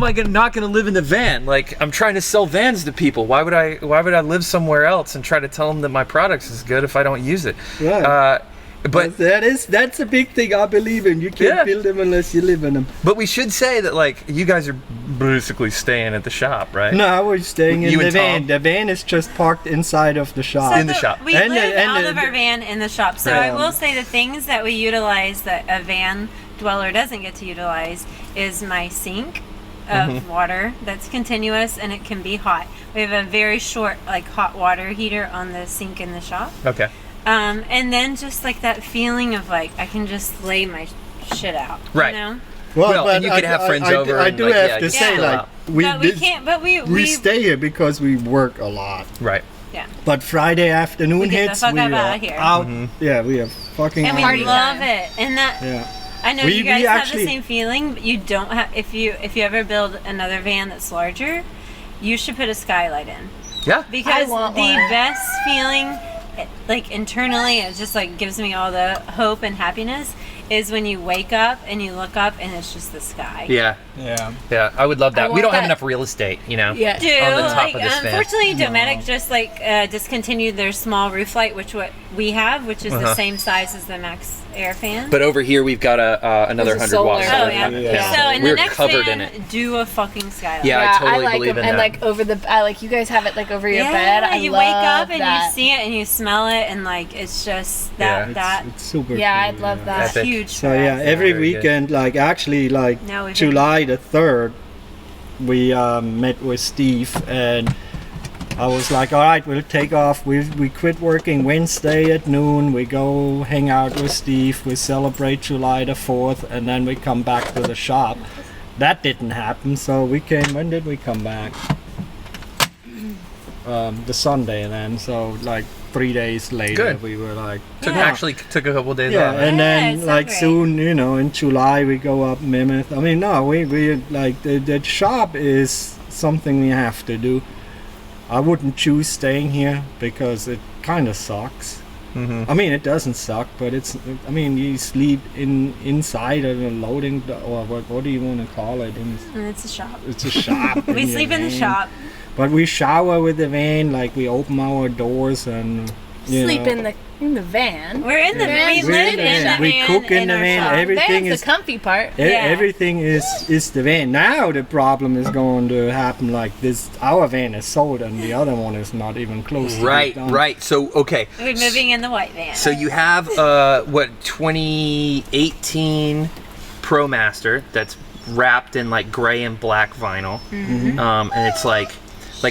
I not gonna live in the van? Like, I'm trying to sell vans to people. Why would I live somewhere else and try to tell them that my products is good if I don't use it? Right. But that's a big thing I believe in. You can't Yeah. build them unless you live in them. but we should say that like you guys are basically staying at the shop, right? No, we're staying in You the and van. Tom? The van is just parked inside of the shop. In the shop. We And live the- and out the- of our van in the shop. So Right. I will say the things that we utilize that a van dweller doesn't get to utilize is my sink of Mm-hmm. water that's continuous and it can be hot. We have a very short like hot water heater on the sink in the shop. Okay. And then just like that feeling of like I can just lay my shit out. Right. You know? Well, and you can have friends over I and, do like, have yeah, to just say, chill like, out. But we can't. But we stay here because we work a lot. Right. Yeah. But Friday afternoon We get the hits, fuck we out are of here. out. Mm-hmm. Yeah, we have fucking And we out Party here. love time. it. And that Yeah. I know We- you guys we have actually- the same feeling, but you don't have. If you ever build another van that's larger, you should put a skylight in Yeah. because want the one. best feeling, like internally, it just like gives me all the hope and happiness. Is when you wake up and you look up and it's just the sky. Yeah. Yeah. Yeah. I would love that. I We want don't have that. enough real estate, you know. Yeah. Dude, On the top like of this van. unfortunately, Dometic just like discontinued their small roof light, which what we have, which is the Uh-huh. same size as the Max Air fan. But over here we've got another There's a 100 watts. solar. Oh yeah. Yeah. So in We're the next covered van, in it. do a fucking skylight. Yeah, I totally like believe them. in And that. like over the, I like you guys have it like over your Yeah, bed. I you love wake up and that. you see it and you smell it and like it's just Yeah. that It's super. Yeah, cool, I'd love yeah. that. that's Epic. huge. So for yeah, us. every Very good. weekend, like actually, like No, we've July the 3rd, we met with Steve, and I was like, all right, we'll take off. We quit working Wednesday at noon. We go hang out with Steve. We celebrate July the 4th, and then we come back to the shop. That didn't happen, so we came. When did we come back? The Sunday then. So like 3 days later, Good. we were like, Actually took a couple days yeah, off. and Yeah, then it's so like great. soon, in July we go up Mimmoth. I mean, no, we like the shop is something we have to do. I wouldn't choose staying here because it kind of sucks. Mm-hmm. I mean, it doesn't suck, but it's. I mean, you sleep inside of a loading or what do you want to call it? And it's a shop. It's a shop. We your sleep in the van. shop. But we shower with the van. Like we open our doors and you Sleep know, in the In the van. We're in the Yeah. we We're live in the van. We cook in the our van. shop. Everything Van's is the comfy part. Yeah. everything is the van. Now the problem is going to happen like this. Our van is sold and the other one is not even close to Right, be done. right. So, okay. We're moving in the white van. So you have, 2018 ProMaster that's wrapped in like gray and black vinyl. And it's like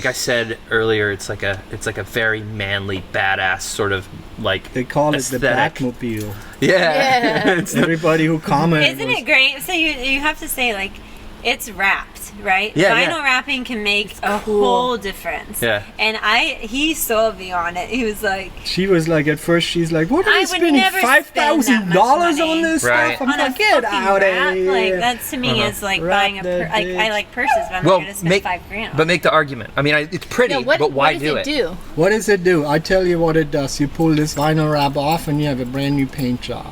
I said earlier, it's like a very manly, badass sort of like They call aesthetic. it the Batmobile. Yeah. It's the- Everybody who commented Isn't it great? So you have to say like it's wrapped, right? Yeah, Vinyl yeah. wrapping can make a cool. whole difference. Yeah. And he sold me on it. He was like, She was like, at first, she's like, "What are I you would spending never spend that much $5,000 on money this Right. stuff?" I'm on a like, "Get fucking out of wrap. here!" Like that to me is like Wrap buying a that I bitch. like purses, but I'm well, not gonna spend make $5,000. but make the argument. I mean, it's pretty, Yeah, but why what do does it? it do? What does it do? I tell you what it does. You pull this vinyl wrap off, and you have a brand new paint job.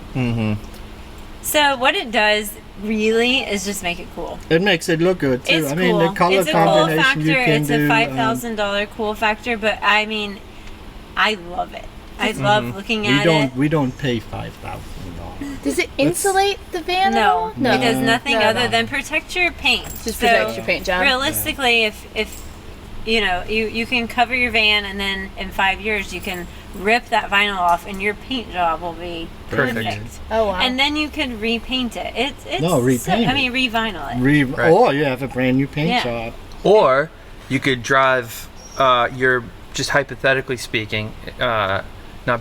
So what it does really is just make it cool. It makes it look good too. It's I mean, cool. the color It's a cool combination factor. you can It's do. a $5,000 cool factor, but I mean, I love it. I love looking at it. we don't pay $5,000. Does it insulate the van at No, all? it does nothing No, other no. than protect your paint. Just So, protects your paint job. Realistically, if you know, you can cover your van, and then in 5 years you can rip that vinyl off, and your paint job will be Perfect. perfect. Oh wow. And then you can repaint it. It's No, repaint I it. mean, revinyl it. Right. Or you have a brand new paint Yeah. job. Or you could drive your, just hypothetically speaking, not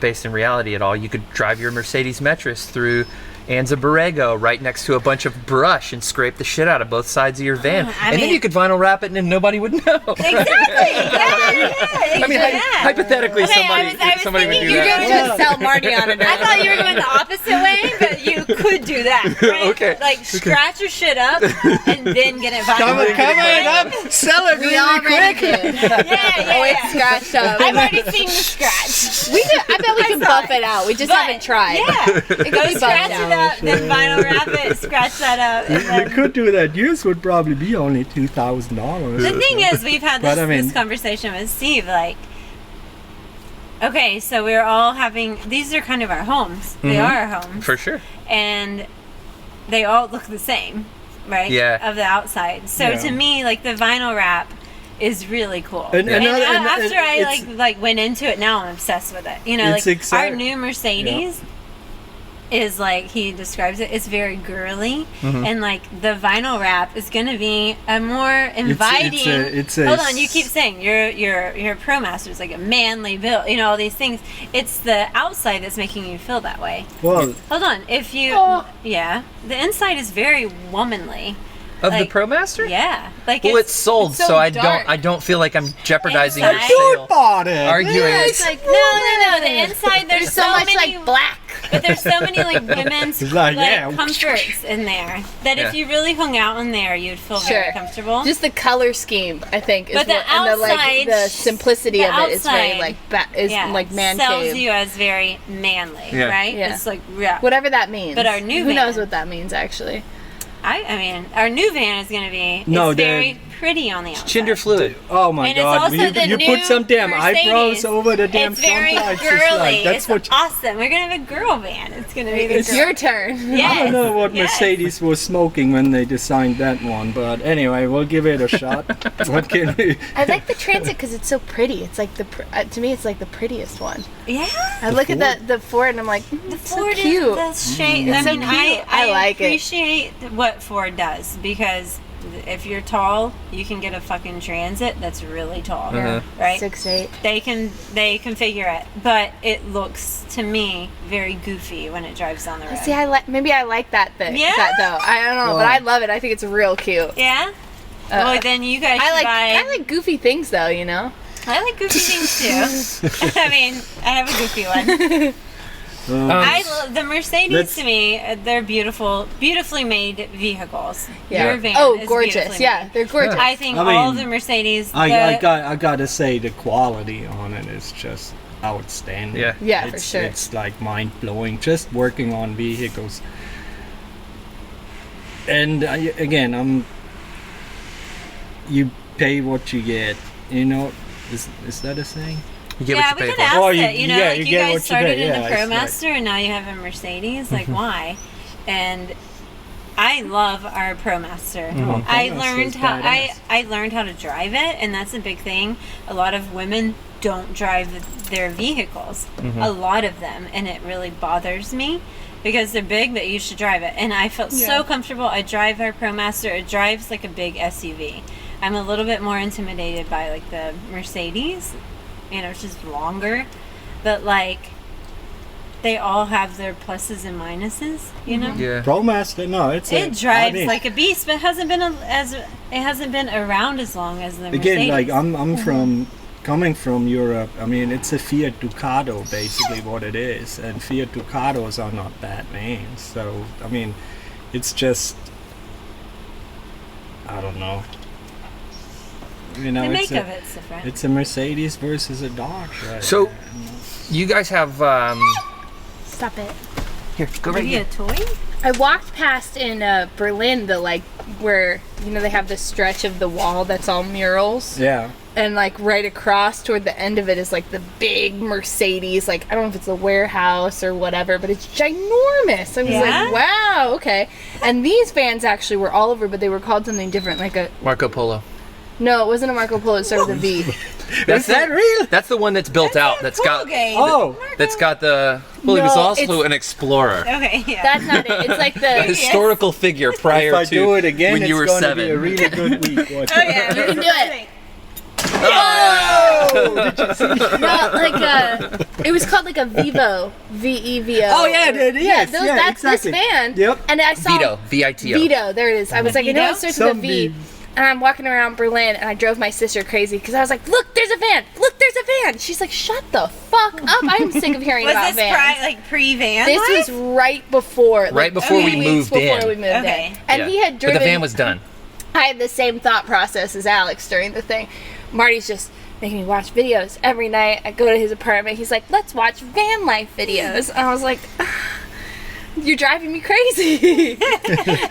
based in reality at all, you could drive your Mercedes Metris through Anza Borrego right next to a bunch of brush and scrape the shit out of both sides of your van. I and then mean- you could vinyl wrap it and nobody would know. Exactly. Yeah. I mean, hypothetically, Okay, I was somebody would thinking do you were that. gonna just sell Marty on it. I thought you were going the opposite way, but you could do that. Right? Okay. Like scratch your shit up and then get it vinyl. Cover it up, sell it We really already quick. did. Yeah. Oh, it's scratched up. I've already seen the scratch. We could, I bet we can saw buff it. it out. We just But, haven't tried. Yeah. It could Go be scratch buffed it out. up, then vinyl wrap it, scratch that up. And You then... could do that. Yours would probably be only $2,000. The thing is, we've had But this, I mean- this conversation with Steve, like, okay, so we're all having, these are kind of our homes. They are our homes. For sure. And they all look the same, right? Yeah. Of the outside. So Yeah. to me, like, the vinyl wrap is really cool. And another- and after I it's- like went into it, now I'm obsessed with it. You know, It's like exact- our new Mercedes is like, he describes it, it's very girly, and like the vinyl wrap is gonna be a more inviting. it's a hold on, you keep saying your Pro Master is like a manly build, you know, all these things. It's the outside that's making you feel that way. Well, Hold on, if you yeah, the inside is very womanly. Of Like, the ProMaster? Yeah, like Well, it's sold, it's so so I dark. don't feel like I'm jeopardizing Inside. the dude sale. bought it. Arguing. Yeah, it's like no. The inside there's So much many, like black. but there's so many like women's It's like, like yeah. comforts in there that if Yeah. you really hung out in there, you'd feel very Sure. comfortable. Just the color scheme, I think, is But the what, and the like outside- the simplicity the of it is very outside, like like man sells cave. you as very manly, Yeah. right? Yeah. It's like Whatever that means. But our new Who knows van- what that means actually? I mean, our new van is going to be No, it's the- very pretty on the outside. Gender fluid. Oh my And it's god! also You, the you new put some damn eyebrows Mercedes. over the damn It's very front lights. girly. It's like, that's it's what. awesome. We're gonna have a girl van. It's gonna be the It's girl. Your turn. Yes. I don't know what yes. Mercedes was smoking when they designed that one, but anyway, we'll give it a shot. What can we? I like the Transit because it's so pretty. It's like to me, it's like the prettiest one. Yeah. I look at the Ford and I'm like, it's so Ford cute. is the shade. It's I so mean, cute. I I like it. appreciate what Ford does because if you're tall, you can get a fucking Transit that's really tall, Yeah. right? 6'8". They configure it, but it looks to me very goofy when it drives down the road. See, maybe I like that thing. Yeah? That though. I don't know, but Wow. I love it. I think it's real cute. Yeah. Well, then you guys should I buy. like goofy things though. You know. I like goofy things too. I mean, I have a goofy one. I love the Mercedes. Let's- To me, they're beautifully made vehicles. Yeah. Your van Oh, is gorgeous. beautifully Yeah, made. they're gorgeous. I think I all mean, the Mercedes. I gotta say the quality on it is just outstanding. Yeah. Yeah, for It's- sure. It's like mind blowing. Just working on vehicles. And again, you pay what you get. You know, is that a saying? You get Yeah, what we you could pay ask for. Oh, it. You know, yeah, like you you get guys what you started pay. in Yeah, the it's ProMaster and now you have a Mercedes. Like, why? And I love our ProMaster. I learned how I learned how to drive it, and that's a big thing. A lot of women don't drive their vehicles. A lot of them, and it really bothers me because they're big, but you should drive it. And I felt so comfortable. I drive our ProMaster. It drives like a big SUV. I'm a little bit more intimidated by like the Mercedes, you know, it's just longer, but like they all have their pluses and minuses, you know. Yeah. ProMaster, no, it Drives like a beast, but it hasn't been around as long as the Mercedes. again, like I'm coming from Europe. I mean, it's a Fiat Ducato, basically what it is, and Fiat Ducatos are not bad names. So I mean, it's just, I don't know. You know, The make of it's different. It's a Mercedes versus a Dodge. Right? So, you guys have Stop it. here. Go right Maybe here. a toy? I walked past in Berlin, where, you know, they have this stretch of the wall that's all murals. Yeah. And like right across toward the end of it is like the big Mercedes, like I don't know if it's a warehouse or whatever, but it's ginormous. I was like, wow, okay. And these vans actually were all over, but they were called something different, like a Marco Polo. no, it wasn't a Marco Polo. It started with a V. Is that real? That's the one that's built out. That's got. Oh, That's got the. Well, he was No, also it's- an explorer. Okay, yeah. That's not it. It's like A the historical figure prior if I to do it again, when it's you were going 7. to be a really good week. you can do it. No, like it was called like a Vivo, V-E-V-O. Oh, yeah, yes, those, yeah, that's exactly. this van. Yep. And I saw Vito, V-I-T-O. Vito, there it is. I was like, I know it starts with a Some V. V. And I'm walking around Berlin, and I drove my sister crazy because I was like, "Look, there's a van! Look, there's a van!" She's like, "Shut the fuck up! I am sick of hearing Was about this vans." pre-van This life? was right before. Right before we 3 weeks moved before in. we moved Okay. in. And Yeah. he had But driven. the van was done. I had the same thought process as Alex during the thing. Marty's just making me watch videos every night. I go to his apartment. He's like, "Let's watch van life videos." And I was like, "You're driving me crazy."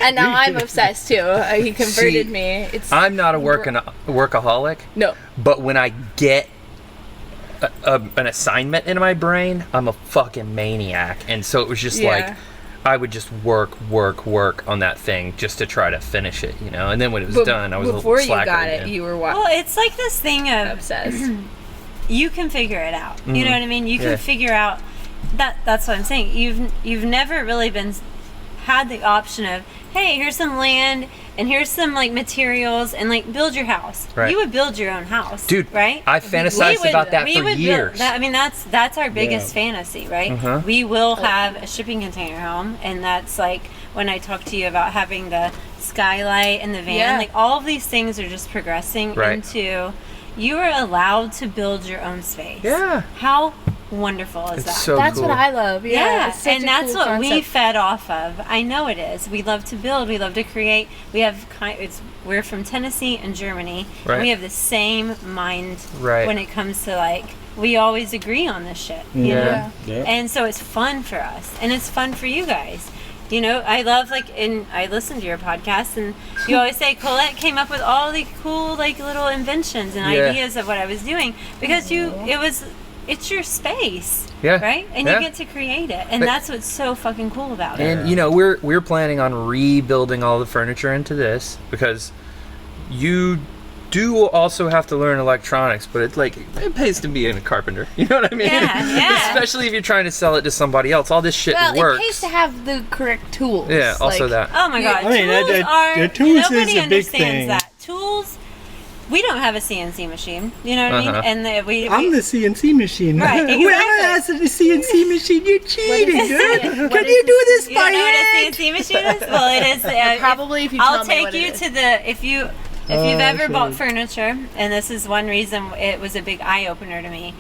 And now I'm obsessed too. He converted See, me. It's I'm not a workaholic, no. but when I get an assignment in my brain, I'm a fucking maniac. And so it was just like, I would just work on that thing just to try to finish it, you know? And then when it was done, I was before a little slacker you got again. it, you were Well, it's like this thing of obsessed. you can figure it out. You know what I mean? You can Yeah. figure out that's what I'm saying. You've never really had the option of, hey, here's some land and here's some like materials and like build your house. Right. You would build your own house, Dude, right? I've fantasized about that for years. I mean, that's our biggest fantasy, right? Uh-huh. We will have a shipping container home, and that's like when I talk to you about having the skylight and the van. Yeah. Like all of these things are just progressing Right. into you are allowed to build your own space. Yeah. How wonderful is that? It's so That's cool. what I love. Yeah, it's such and a that's cool what we concept. fed off of. I know it is. We love to build. We love to create. We have we're from Tennessee and Germany. Right. And we have the same mind Right. when it comes to like we always agree on this shit. You Yeah. know? Yeah. And so it's fun for us, and it's fun for you guys. You know, I love I listen to your podcast, and you always say Colette came up with all the cool like little inventions and Yeah. ideas of what I was doing because it's your space. Yeah. Right? And Yeah. you get to create it. And But- that's what's so fucking cool about it. And you know, we're planning on rebuilding all the furniture into this because you do also have to learn electronics, but it's like it pays to be a carpenter. You know what I mean? Yeah. Especially if you're trying to sell it to somebody else. All this shit Well, works. it pays to have the correct tools. Yeah, also Like, that. Oh my god, I mean, tools are the tools is nobody a big understands thing. that. Tools we don't have a CNC machine. You know what I Uh-huh. mean? And I'm the CNC machine. Right, Whoever exactly. has the CNC machine, you're cheating, is dude. it? Can you do this you by don't know what a hand? CNC machine is? Well, it is. Probably if you I'll tell me take what it you is. to the if you've ever sure. bought furniture, and this is one reason it was a big eye opener to me.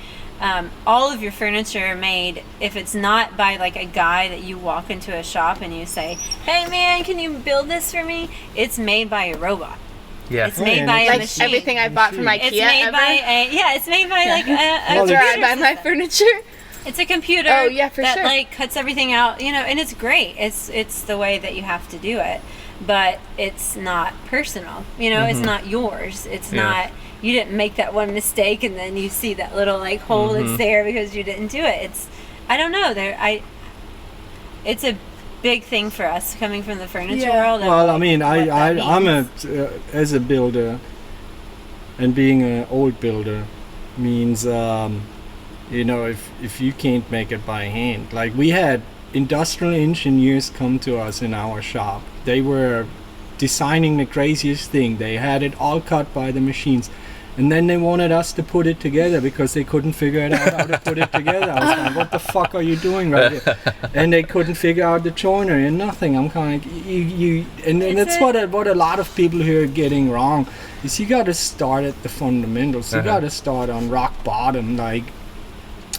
All of your furniture made, if it's not by like a guy that you walk into a shop and you say, "Hey man, can you build this for me?" It's made by a robot. Yeah. It's made by a like machine. everything I bought from IKEA It's made ever. by it's made by like a Well, That's where I computer buy my system. furniture. It's a computer Oh, yeah, for that sure. like cuts everything out, you know, and it's great. It's the way that you have to do it, but it's not personal. You know, it's not yours. It's Yeah. not. you didn't make that one mistake, and then you see that little like hole that's there because you didn't do it. It's, I don't know, it's a big thing for us coming from the furniture world. Well, I mean, I'm as a builder, and being an old builder means, you know, if you can't make it by hand, like we had industrial engineers come to us in our shop. They were designing the craziest thing. They had it all cut by the machines, and then they wanted us to put it together because they couldn't figure it out how to put it together. I was like, what the fuck are you doing right here? And they couldn't figure out the joinery and nothing. I'm kind of and that's what a lot of people here are getting wrong, is you got to start at the fundamentals. You got to start on rock bottom. Like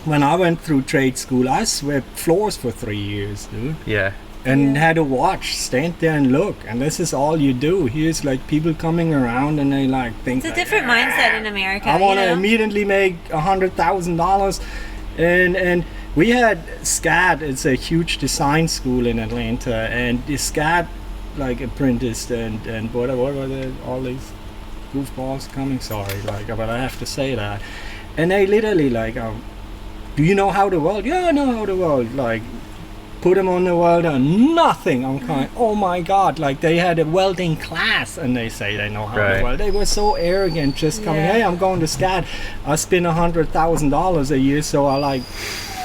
when I went through trade school, I swept floors for 3 years, dude. Yeah. And had to watch, stand there and look, and this is all you do. Here's like people coming around and they like think it's a like, different mindset in America. I want to you know? immediately make $100,000, and we had SCAD. It's a huge design school in Atlanta, and the SCAD like apprenticed and what were all these goofballs coming? Sorry, like, but I have to say that. And they literally like, do you know how to weld? Yeah, I know how to weld. Like, put them on the welder, nothing. I'm kind of, oh my god, like they had a welding class and they say they know how to weld. They were so arrogant, just coming, hey, I'm going to SCAD. I spend $100,000 a year, so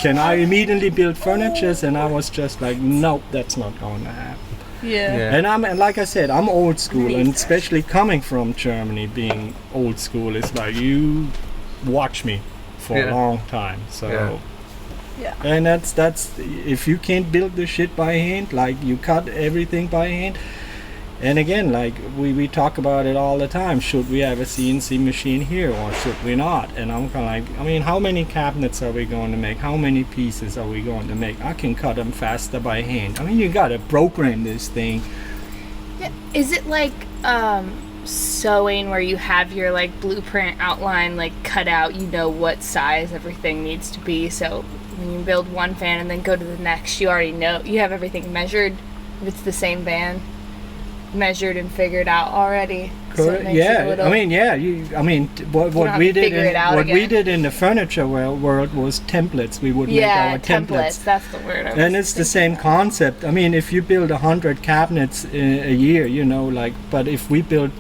can I immediately build furniture? And I was just like, nope, that's not going to happen. Yeah. And like I said, I'm old school, and especially coming from Germany, being old school, it's like you watch me for a long time. So Yeah. and that's if you can't build the shit by hand, like you cut everything by hand. And again, like we talk about it all the time, should we have a CNC machine here or should we not? And I'm kind of like, I mean, how many cabinets are we going to make? How many pieces are we going to make? I can cut them faster by hand. I mean, you gotta program this thing. Yeah. Is it like sewing, where you have your like blueprint outline like cut out, you know what size everything needs to be, so when you build one van and then go to the next, you already know, you have everything measured, if it's the same van, measured and figured out already? So it makes it a little, what we did in the furniture world was templates. We would make our templates. That's the word. And it's the same concept. I mean, if you build 100 cabinets a year, you know, like, but if we build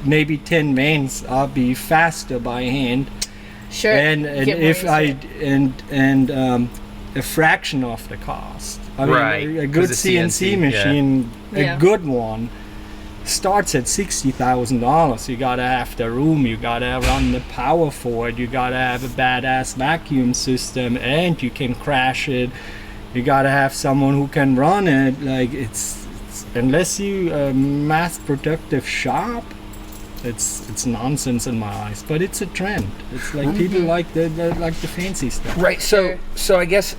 maybe 10 vans, I'll be faster by hand. Sure. And if a fraction of the cost. I mean, a good CNC machine, a good one, starts at $60,000. You gotta have the room, you gotta run the power for it, you gotta have a badass vacuum system, and you can crash it. You gotta have someone who can run it. Like it's unless you a mass productive shop, it's nonsense in my eyes. But it's a trend. It's like people like the fancy stuff. Right. So I guess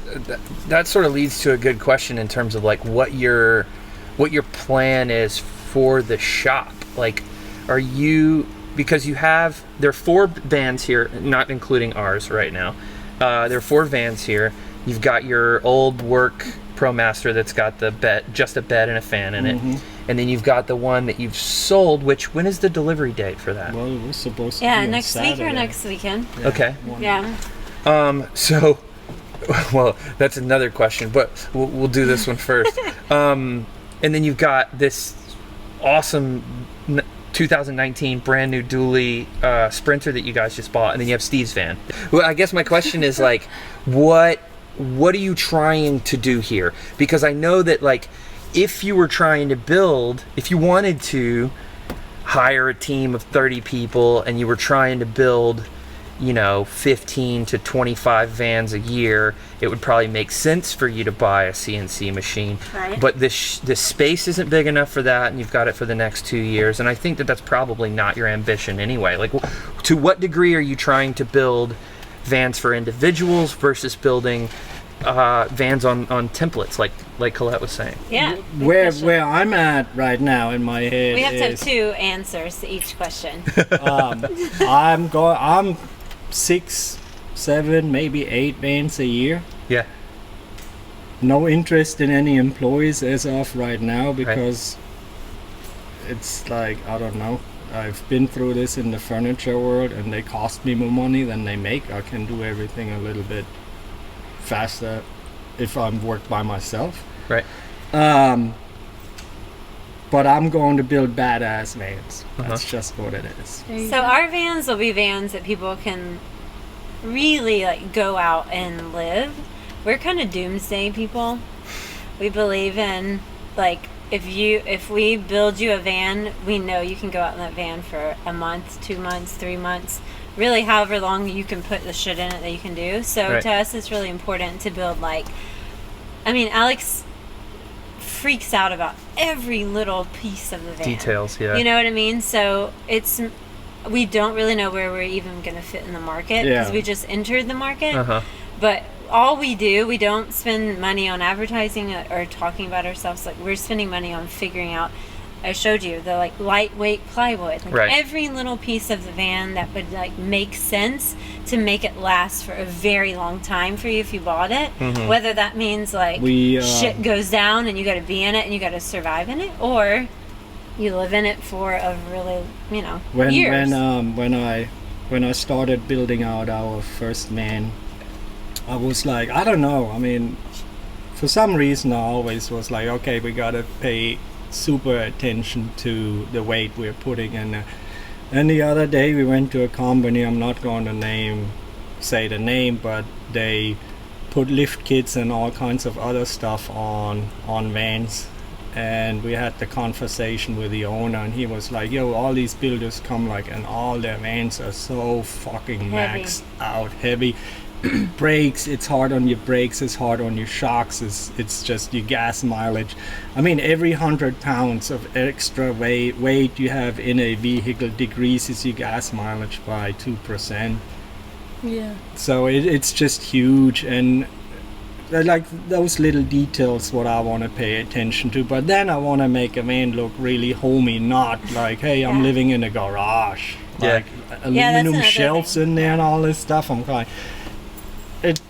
that sort of leads to a good question in terms of like what your plan is for the shop. Like, are you, because there are 4 vans here, not including ours right now. There are 4 vans here. You've got your old work ProMaster that's got just a bed and a fan in it. And then you've got the one that you've sold, which, when is the delivery date for that? Well, it was supposed to be on next Saturday. week or next weekend. Yeah. Okay. Yeah. So, well, that's another question, but we'll do this one first. And then you've got this awesome 2019 brand new dually Sprinter that you guys just bought, and then you have Steve's van. Well, I guess my question is like, what are you trying to do here? Because I know that like, if you wanted to hire a team of 30 people and you were trying to build, 15 to 25 vans a year, it would probably make sense for you to buy a CNC machine. Right. But this space isn't big enough for that, and you've got it for the next 2 years. And I think that's probably not your ambition anyway. Like, to what degree are you trying to build vans for individuals versus building vans on templates, like Colette was saying? Yeah. Where I'm at right now in my head, We have to have 2 answers to each question. I'm 6, 7, maybe 8 vans a year. Yeah. No interest in any employees as of right now because it's like, I don't know. I've been through this in the furniture world, and they cost me more money than they make. I can do everything a little bit faster if I'm work by myself. Right. But I'm going to build badass vans. That's just what it is. So our vans will be vans that people can really like go out and live. We're kind of doomsday people. We believe in like if we build you a van, we know you can go out in that van for a month, 2 months, 3 months, really however long you can put the shit in it that you can do. So to us it's really important to build like, I mean, Alex freaks out about every little piece of the van. Details, yeah. You know what I mean? So we don't really know where we're even going to fit in the market because we just entered the market. But all we do, we don't spend money on advertising or talking about ourselves. Like we're spending money on figuring out. I showed you the like lightweight plywood, like every little piece of the van that would like make sense to make it last for a very long time for you if you bought it. Whether that means like shit goes down and you got to be in it and you got to survive in it, or you live in it for a really years. When I started building out our first van, I was like, I don't know. I mean, for some reason, I always was like, okay, we gotta pay super attention to the weight we're putting in. And the other day we went to a company, I'm not going to say the name, but they put lift kits and all kinds of other stuff on vans. And we had the conversation with the owner, and he was like, yo, all these builders come like, and all their vans are so fucking maxed out heavy. Brakes, it's hard on your brakes, it's hard on your shocks, it's just your gas mileage. I mean, every 100 pounds of extra weight you have in a vehicle decreases your gas mileage by 2%. Yeah. So it's just huge, and like those little details what I want to pay attention to. But then I want to make a van look really homey, not like, hey, I'm living in a garage, like aluminum shelves in there and all this stuff. I'm kind.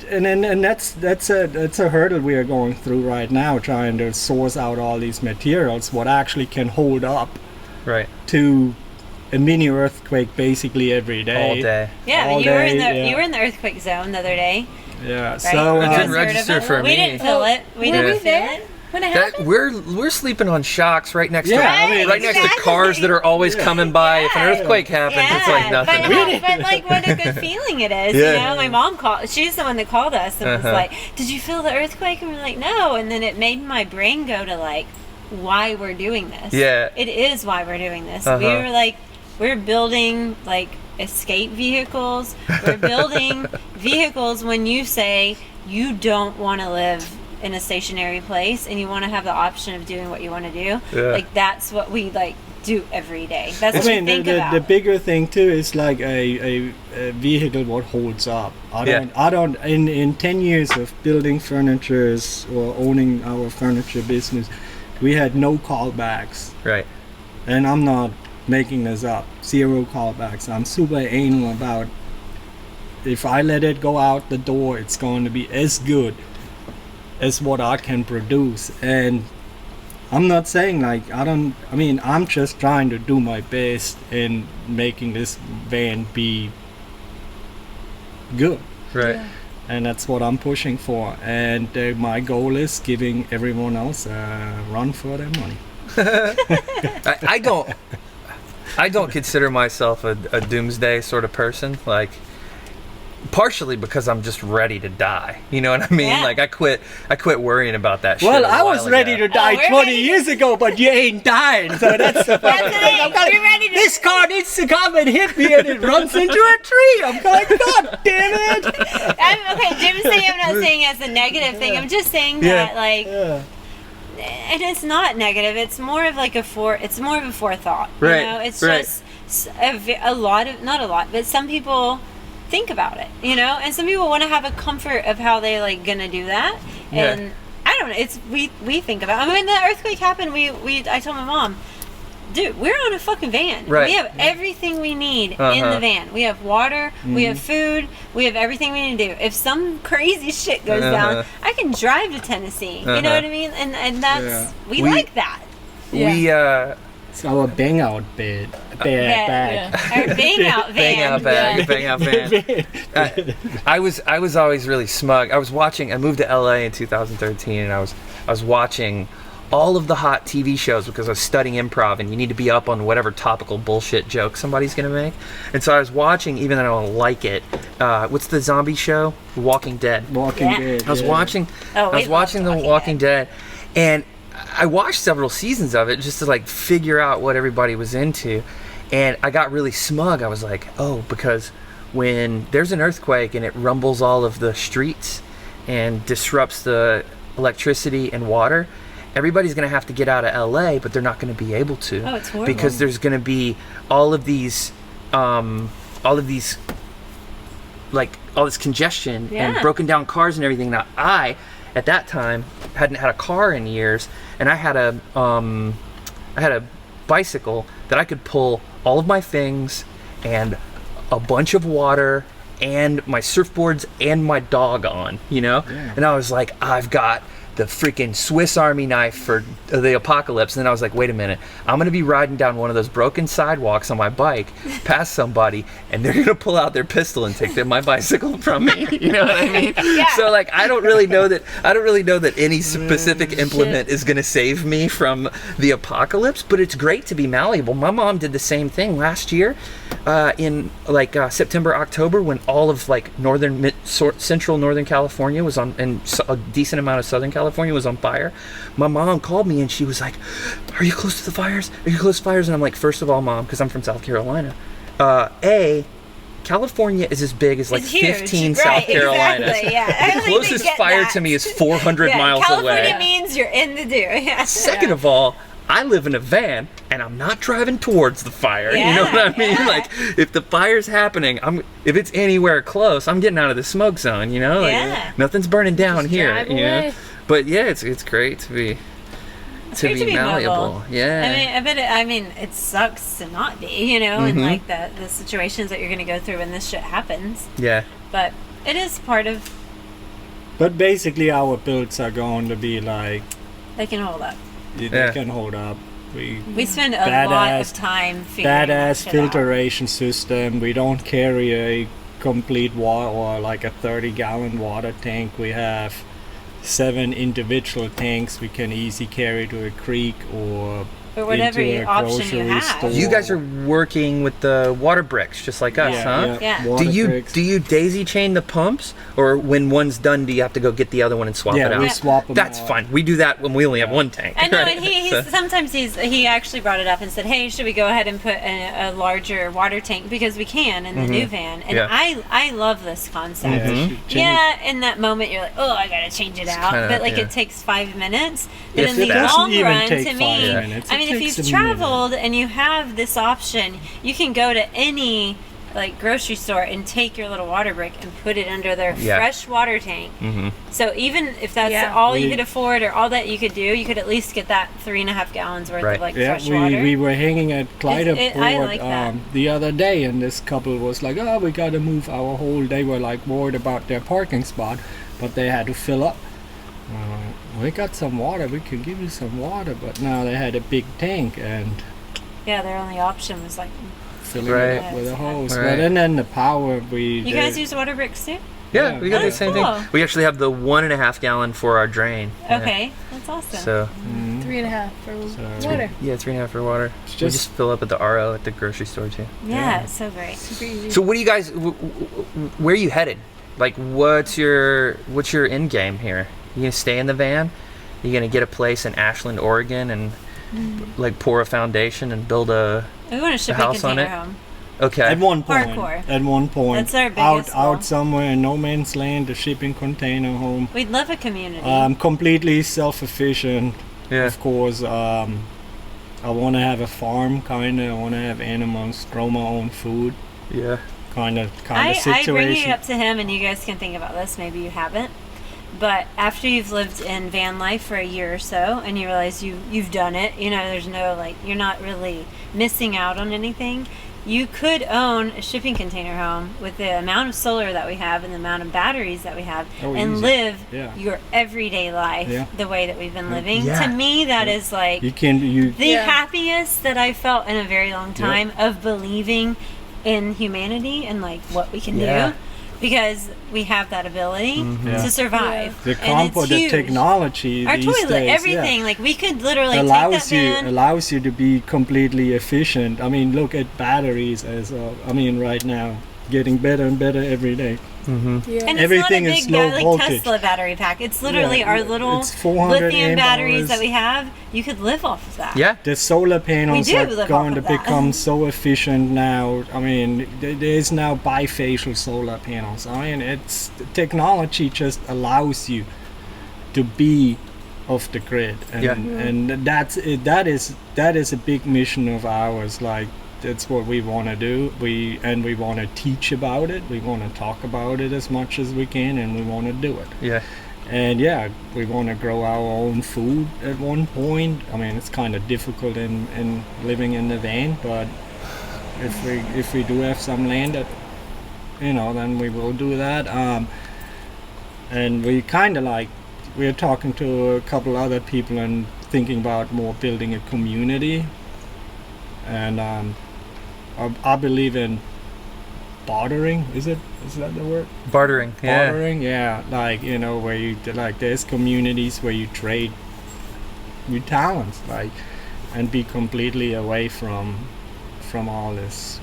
And that's a hurdle we are going through right now, trying to source out all these materials what actually can hold up to a mini earthquake basically every day. All day. Yeah, all you day, were in the earthquake zone the other day. Yeah, right? so it didn't register for me. We didn't feel it. We didn't feel it. When it happened? We're sleeping on shocks right next to right next to cars that are always coming by. If an earthquake happens, it's like nothing. But like what a good feeling it is. You know, my mom called. She's the one that called us and was like, "Did you feel the earthquake?" And we're like, "No." And then it made my brain go to like, why we're doing this. Yeah. It is why we're doing this. We were like, we're building like escape vehicles. We're building vehicles when you say you don't want to live in a stationary place and you want to have the option of doing what you want to do. Like that's what we like do every day. That's what we think about. The bigger thing too is like a vehicle what holds up. I don't in 10 years of building furnitures or owning our furniture business, we had no callbacks. Right. And I'm not making this up. 0 callbacks. I'm super anal about if I let it go out the door, it's going to be as good as what I can produce. And I'm not saying like I'm just trying to do my best in making this van be good. Right. Yeah. And that's what I'm pushing for. And my goal is giving everyone else a run for their money. I don't consider myself a doomsday sort of person. Like, partially because I'm just ready to die. You know what I mean? Yeah. Like I quit worrying about that shit. Well, a I while was ready ago. to die 20 years ago, but you ain't dying. So that's the fucking thing. I'm kind of, You're ready to- this car needs to come and hit me, and it runs into a tree. I'm like, God damn it! Okay, Jim's saying I'm not saying it's a negative thing. I'm just saying that like, and it's not negative. It's more of like it's more of a forethought. Right, You know, it's right. just a lot of, not a lot, but some people think about it, you know, and some people want to have a comfort of how they like gonna do that. And I don't know, it's we think about it. I mean, when the earthquake happened, I told my mom, dude, we're on a fucking van. Right. We have everything we need in the van. We have water, we have food, we have everything we need to do. If some crazy shit goes down, I can drive to Tennessee. You know what I mean? And that's we like that. We It's our bang out bag. Our bang out van. Bang out van. I was always really smug. I moved to LA in 2013, and I was watching all of the hot TV shows because I was studying improv, and you need to be up on whatever topical bullshit joke somebody's gonna make. And so I was watching, even though I don't like it. What's the zombie show? Walking Dead. Walking Dead. I was watching The Walking Dead, and I watched several seasons of it just to like figure out what everybody was into, and I got really smug. I was like, oh, because when there's an earthquake and it rumbles all of the streets and disrupts the electricity and water, everybody's going to have to get out of LA, but they're not going to be able to. Oh, it's horrible. Because there's going to be all of these like all this congestion and broken down cars and everything. Now I, at that time, hadn't had a car in years, and I had a bicycle that I could pull all of my things and a bunch of water and my surfboards and my dog on, you know? Yeah. And I was like, I've got the freaking Swiss Army knife for the apocalypse. And then I was like, wait a minute, I'm gonna be riding down one of those broken sidewalks on my bike past somebody, and they're gonna pull out their pistol and take my bicycle from me. You know what I mean? Yeah. So like, I don't really know that any specific implement is gonna save me from the apocalypse, but it's great to be malleable. My mom did the same thing last year in like September, October, when all of like central Northern California was on, and a decent amount of Southern California was on fire. My mom called me and she was like, are you close to the fires? Are you close to fires? And I'm like, first of all, Mom, because I'm from South Carolina, California is as big as like 15 South Carolinas. Exactly, yeah. The closest fire to me is 400 miles California away. California means you're in the do. Yeah. Second of all, I live in a van and I'm not driving towards the fire. You know what I mean? Yeah. Like, if the fire's happening, if it's anywhere close, I'm getting out of the smoke zone, you know? Like, nothing's burning down Just here, drive you know? away. But yeah, it's great to be malleable. Mobile. Yeah. I mean, it sucks to not be, you know, and like the situations that you're going to go through when this shit happens. Yeah. But it is part of. But basically, our builds are going to be like. They can hold up. They can hold up. We spend a lot of time figuring badass shit filtration system. We don't carry a complete water or like a 30-gallon water tank. We have 7 individual tanks we can easily carry to a creek or whatever into a option you grocery have. store. You guys are working with the water bricks, just like us, huh? Yeah. Water bricks. Do you daisy chain the pumps, or when one's done, do you have to go get the other one and swap it out? Yeah, we swap them. That's out. fun. We do that when we only have one tank. I know, right? and sometimes he actually brought it up and said, "Hey, should we go ahead and put a larger water tank because we can in the new van?" And I love this concept. In that moment you're like, "Oh, I gotta change it out," but like it takes 5 minutes. But in the long run, to me, I mean, if you've traveled and you have this option, you can go to any like grocery store and take your little water brick and put it under their fresh water tank. So even if that's all you could afford or all that you could do, you could at least get that 3.5 gallons worth of like fresh water. We were hanging at Kleiderport like the other day, and this couple was like, "Oh, we gotta move our whole." They were like worried about their parking spot, but they had to fill up. We got some water. We could give you some water, but now they had a big tank and. Yeah, their only option was like filling it up with a hose. Right. But and then the power You guys use water bricks too? Yeah, we got the same thing. We actually have the 1.5 gallon for our drain. Okay, that's awesome. So 3.5 for water. Yeah, 3.5 for water. We just fill up at the RO at the grocery store too. Yeah, it's so great. Super easy. So what do you guys? Where are you headed? Like, what's your end game here? You gonna stay in the van? You gonna get a place in Ashland, Oregon, and like pour a foundation and build a we want to ship house a on it? home. Okay. At one point. That's our biggest goal. Out somewhere in no man's land, a shipping container home. We'd love a community. Completely self-efficient. Yeah. Of course. I want to have a farm, kind of. I want to have animals, grow my own food. Yeah. Kind of situation. I bring it up to him, and you guys can think about this. Maybe you haven't. But after you've lived in van life for a year or so, and you realize you've done it, you know, there's no, like, you're not really missing out on anything, you could own a shipping container home with the amount of solar that we have and the amount of batteries that we have and easy. live Yeah. your everyday life the way that we've been living. Yeah. To me, that is like the happiest that I felt in a very long time of believing in humanity and like what we can do. Because we have that ability to survive. The comfort, the technology, our these toilet, days, everything. Like we could literally allows take that van. allows you to be completely efficient. I mean, look at batteries right now, getting better and better every day. And it's everything not a is big low like voltage. Tesla battery pack. It's literally our little it's 400 lithium amp batteries hours. that we have. You could live off of that. Yeah. The solar panels do are live going off to of that. become so efficient now. I mean, there's now bifacial solar panels. I mean, it's technology just allows you to be off the grid, and that's it. That is a big mission of ours. Like, that's what we want to do. We want to teach about it. We want to talk about it as much as we can, and we want to do it. Yeah. And we want to grow our own food at one point. I mean, it's kind of difficult in living in the van, but if we do have some land that, then we will do that. And we kind of we're talking to a couple other people and thinking about more building a community. And I believe in bartering. Is that the word? Bartering. Yeah. Bartering, where you there's communities where you trade your talents, and be completely away from all this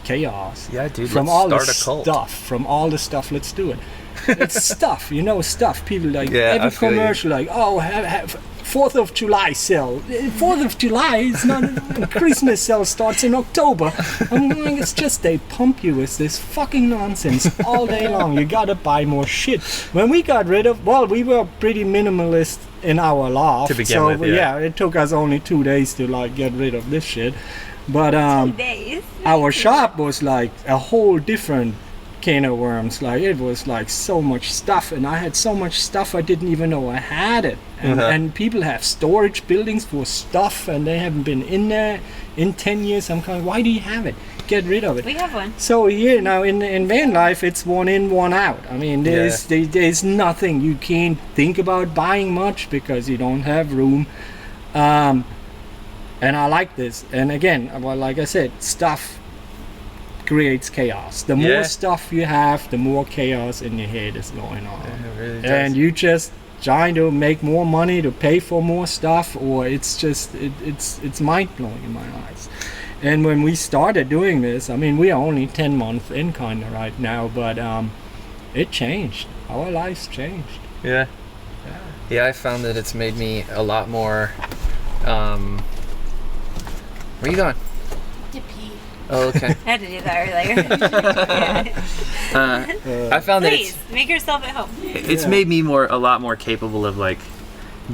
chaos. Yeah, dude. From let's all start the a cult. stuff. From all the stuff, let's do it. It's stuff, stuff. People I every feel you. commercial, have 4th of July sale. 4th of July is not Christmas sale starts in October. I'm like, it's just they pump you with this fucking nonsense all day long. You gotta buy more shit. When we got rid of, we were pretty minimalist in our loft. To begin with, it took us only 2 days to get rid of this shit. But 2 days. our shop was like a whole different can of worms. It was so much stuff, and I had so much stuff I didn't even know I had it. And people have storage buildings for stuff, and they haven't been in there in 10 years. I'm kind of, why do you have it? Get rid of it. We have one. So here now in van life, it's one in, one out. I mean, there's nothing. You can't think about buying much because you don't have room. And I like this. And again, like I said, stuff creates chaos. The more stuff you have, the more chaos in your head is going on. Yeah, it really does. And you just trying to make more money to pay for more stuff, or it's just it's mind-blowing in my eyes. And when we started doing this, I mean, we are only 10 months in kind of right now, but it changed. Our lives changed. Yeah. Yeah, I found that it's made me a lot more where are you going? To pee. Oh, okay. I had to do that earlier. I found that Please, make yourself at home. it's made me a lot more capable of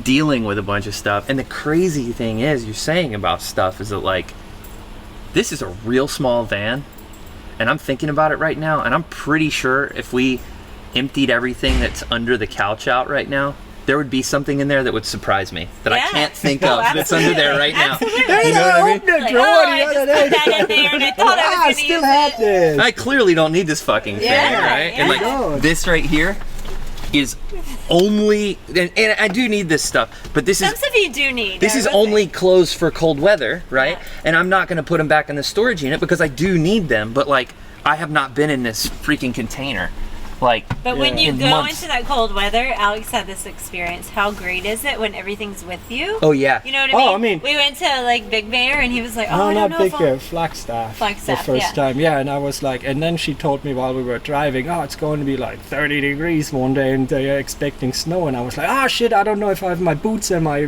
dealing with a bunch of stuff. And the crazy thing is, you're saying about stuff is that this is a real small van, and I'm thinking about it right now, and I'm pretty sure if we emptied everything that's under the couch out right now, there would be something in there that would surprise me that I can't think of that's under there right now. Absolutely. You know what I mean? The drawer I the just other day. put that in there and I thought I was I going to still use had it. this. I clearly don't need this fucking thing, Yeah, right? And yeah. this right here is only, and I do need this stuff, but this Some is stuff you do need. this I is will only say. clothes for cold weather, right? Yeah. And I'm not going to put them back in the storage unit because I do need them, but I have not been in this freaking container. But when you in go months. into that cold weather, Alex had this experience. How great is it when everything's with you? Oh yeah. You know what I mean? Oh, I mean- we went to Big Bear and he was like, "Oh, No, I don't not know Big if Bear, I'll-" Flagstaff. Flagstaff, the first yeah. time, and I was and then she told me while we were driving, it's going to be 30 degrees one day, and they're expecting snow, and I was like, shit, I don't know if I have my boots and my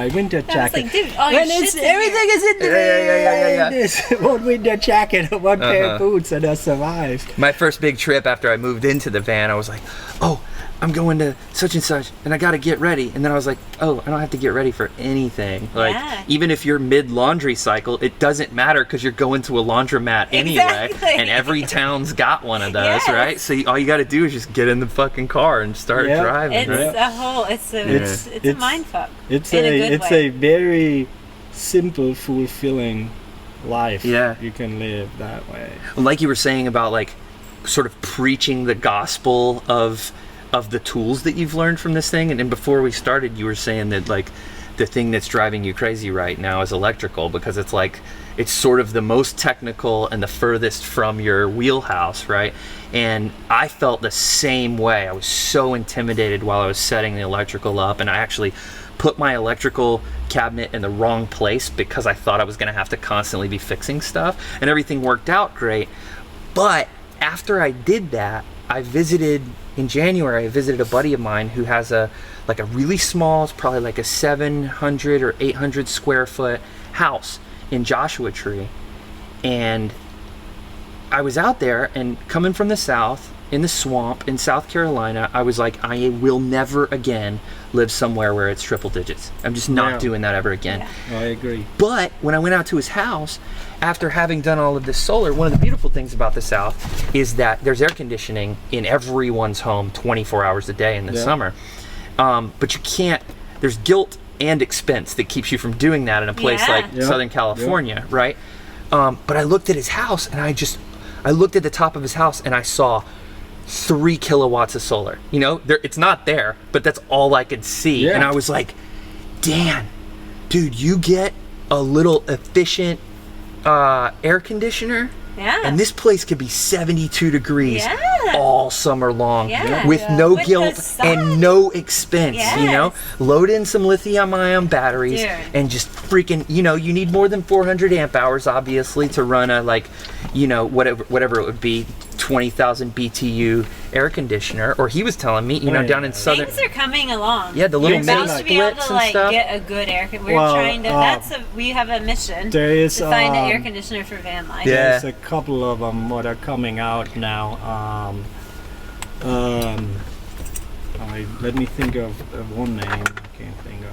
winter I was jacket. like, dude, all your And shit's in everything here. is in the Yeah. This one winter jacket, one pair of boots, and I survived. My first big trip after I moved into the van, I was like, oh, I'm going to such and such, and I got to get ready. And then I was like, oh, I don't have to get ready for anything. Yeah. Even if you're mid-laundry cycle, it doesn't matter because you're going to a laundromat anyway. Exactly. And every town's got one of those, Yes. right? So all you got to do is just get in the fucking car and start driving, It's right? a whole. It's a mind fuck. It's in a good it's way. a very simple, fulfilling life Yeah. you can live that way. Like you were saying about like sort of preaching the gospel of the tools that you've learned from this thing. And then before we started, you were saying that like the thing that's driving you crazy right now is electrical, because it's like it's sort of the most technical and the furthest from your wheelhouse, right? And I felt the same way. I was so intimidated while I was setting the electrical up, and I actually put my electrical cabinet in the wrong place because I thought I was going to have to constantly be fixing stuff, and everything worked out great. But after I did that, in January, I visited a buddy of mine who has a really small, it's probably like a 700 or 800 square foot house in Joshua Tree. And I was out there, and coming from the south, in the swamp in South Carolina, I was like, I will never again live somewhere where it's triple digits. I'm just not doing that ever again. I agree. But when I went out to his house, after having done all of this solar, one of the beautiful things about the South is that there's air conditioning in everyone's home 24 hours a day in the summer. But you can't, there's guilt and expense that keeps you from doing that in a place like Southern California, right? But I looked at his house, and I looked at the top of his house, and I saw 3 kilowatts of solar. You know, it's not there, but that's all I could see. Yeah. And I was like, Dan, dude, you get a little efficient air conditioner, and this place could be 72 degrees all summer long with no With guilt and no expense. You know, load in some lithium-ion batteries and just freaking, you know, you need more than 400 amp hours obviously to run a, like, you know, whatever it would be, 20,000 BTU air conditioner. Or he was telling me, you know, down in southern, things are coming along. Yeah, the little You're mini supposed to be able splits to and like stuff. get a good air. We're trying to. We have a mission There is to find an air conditioner for van life. Yeah. There's a couple of them what are coming out now. Let me think of one name. I can't think of.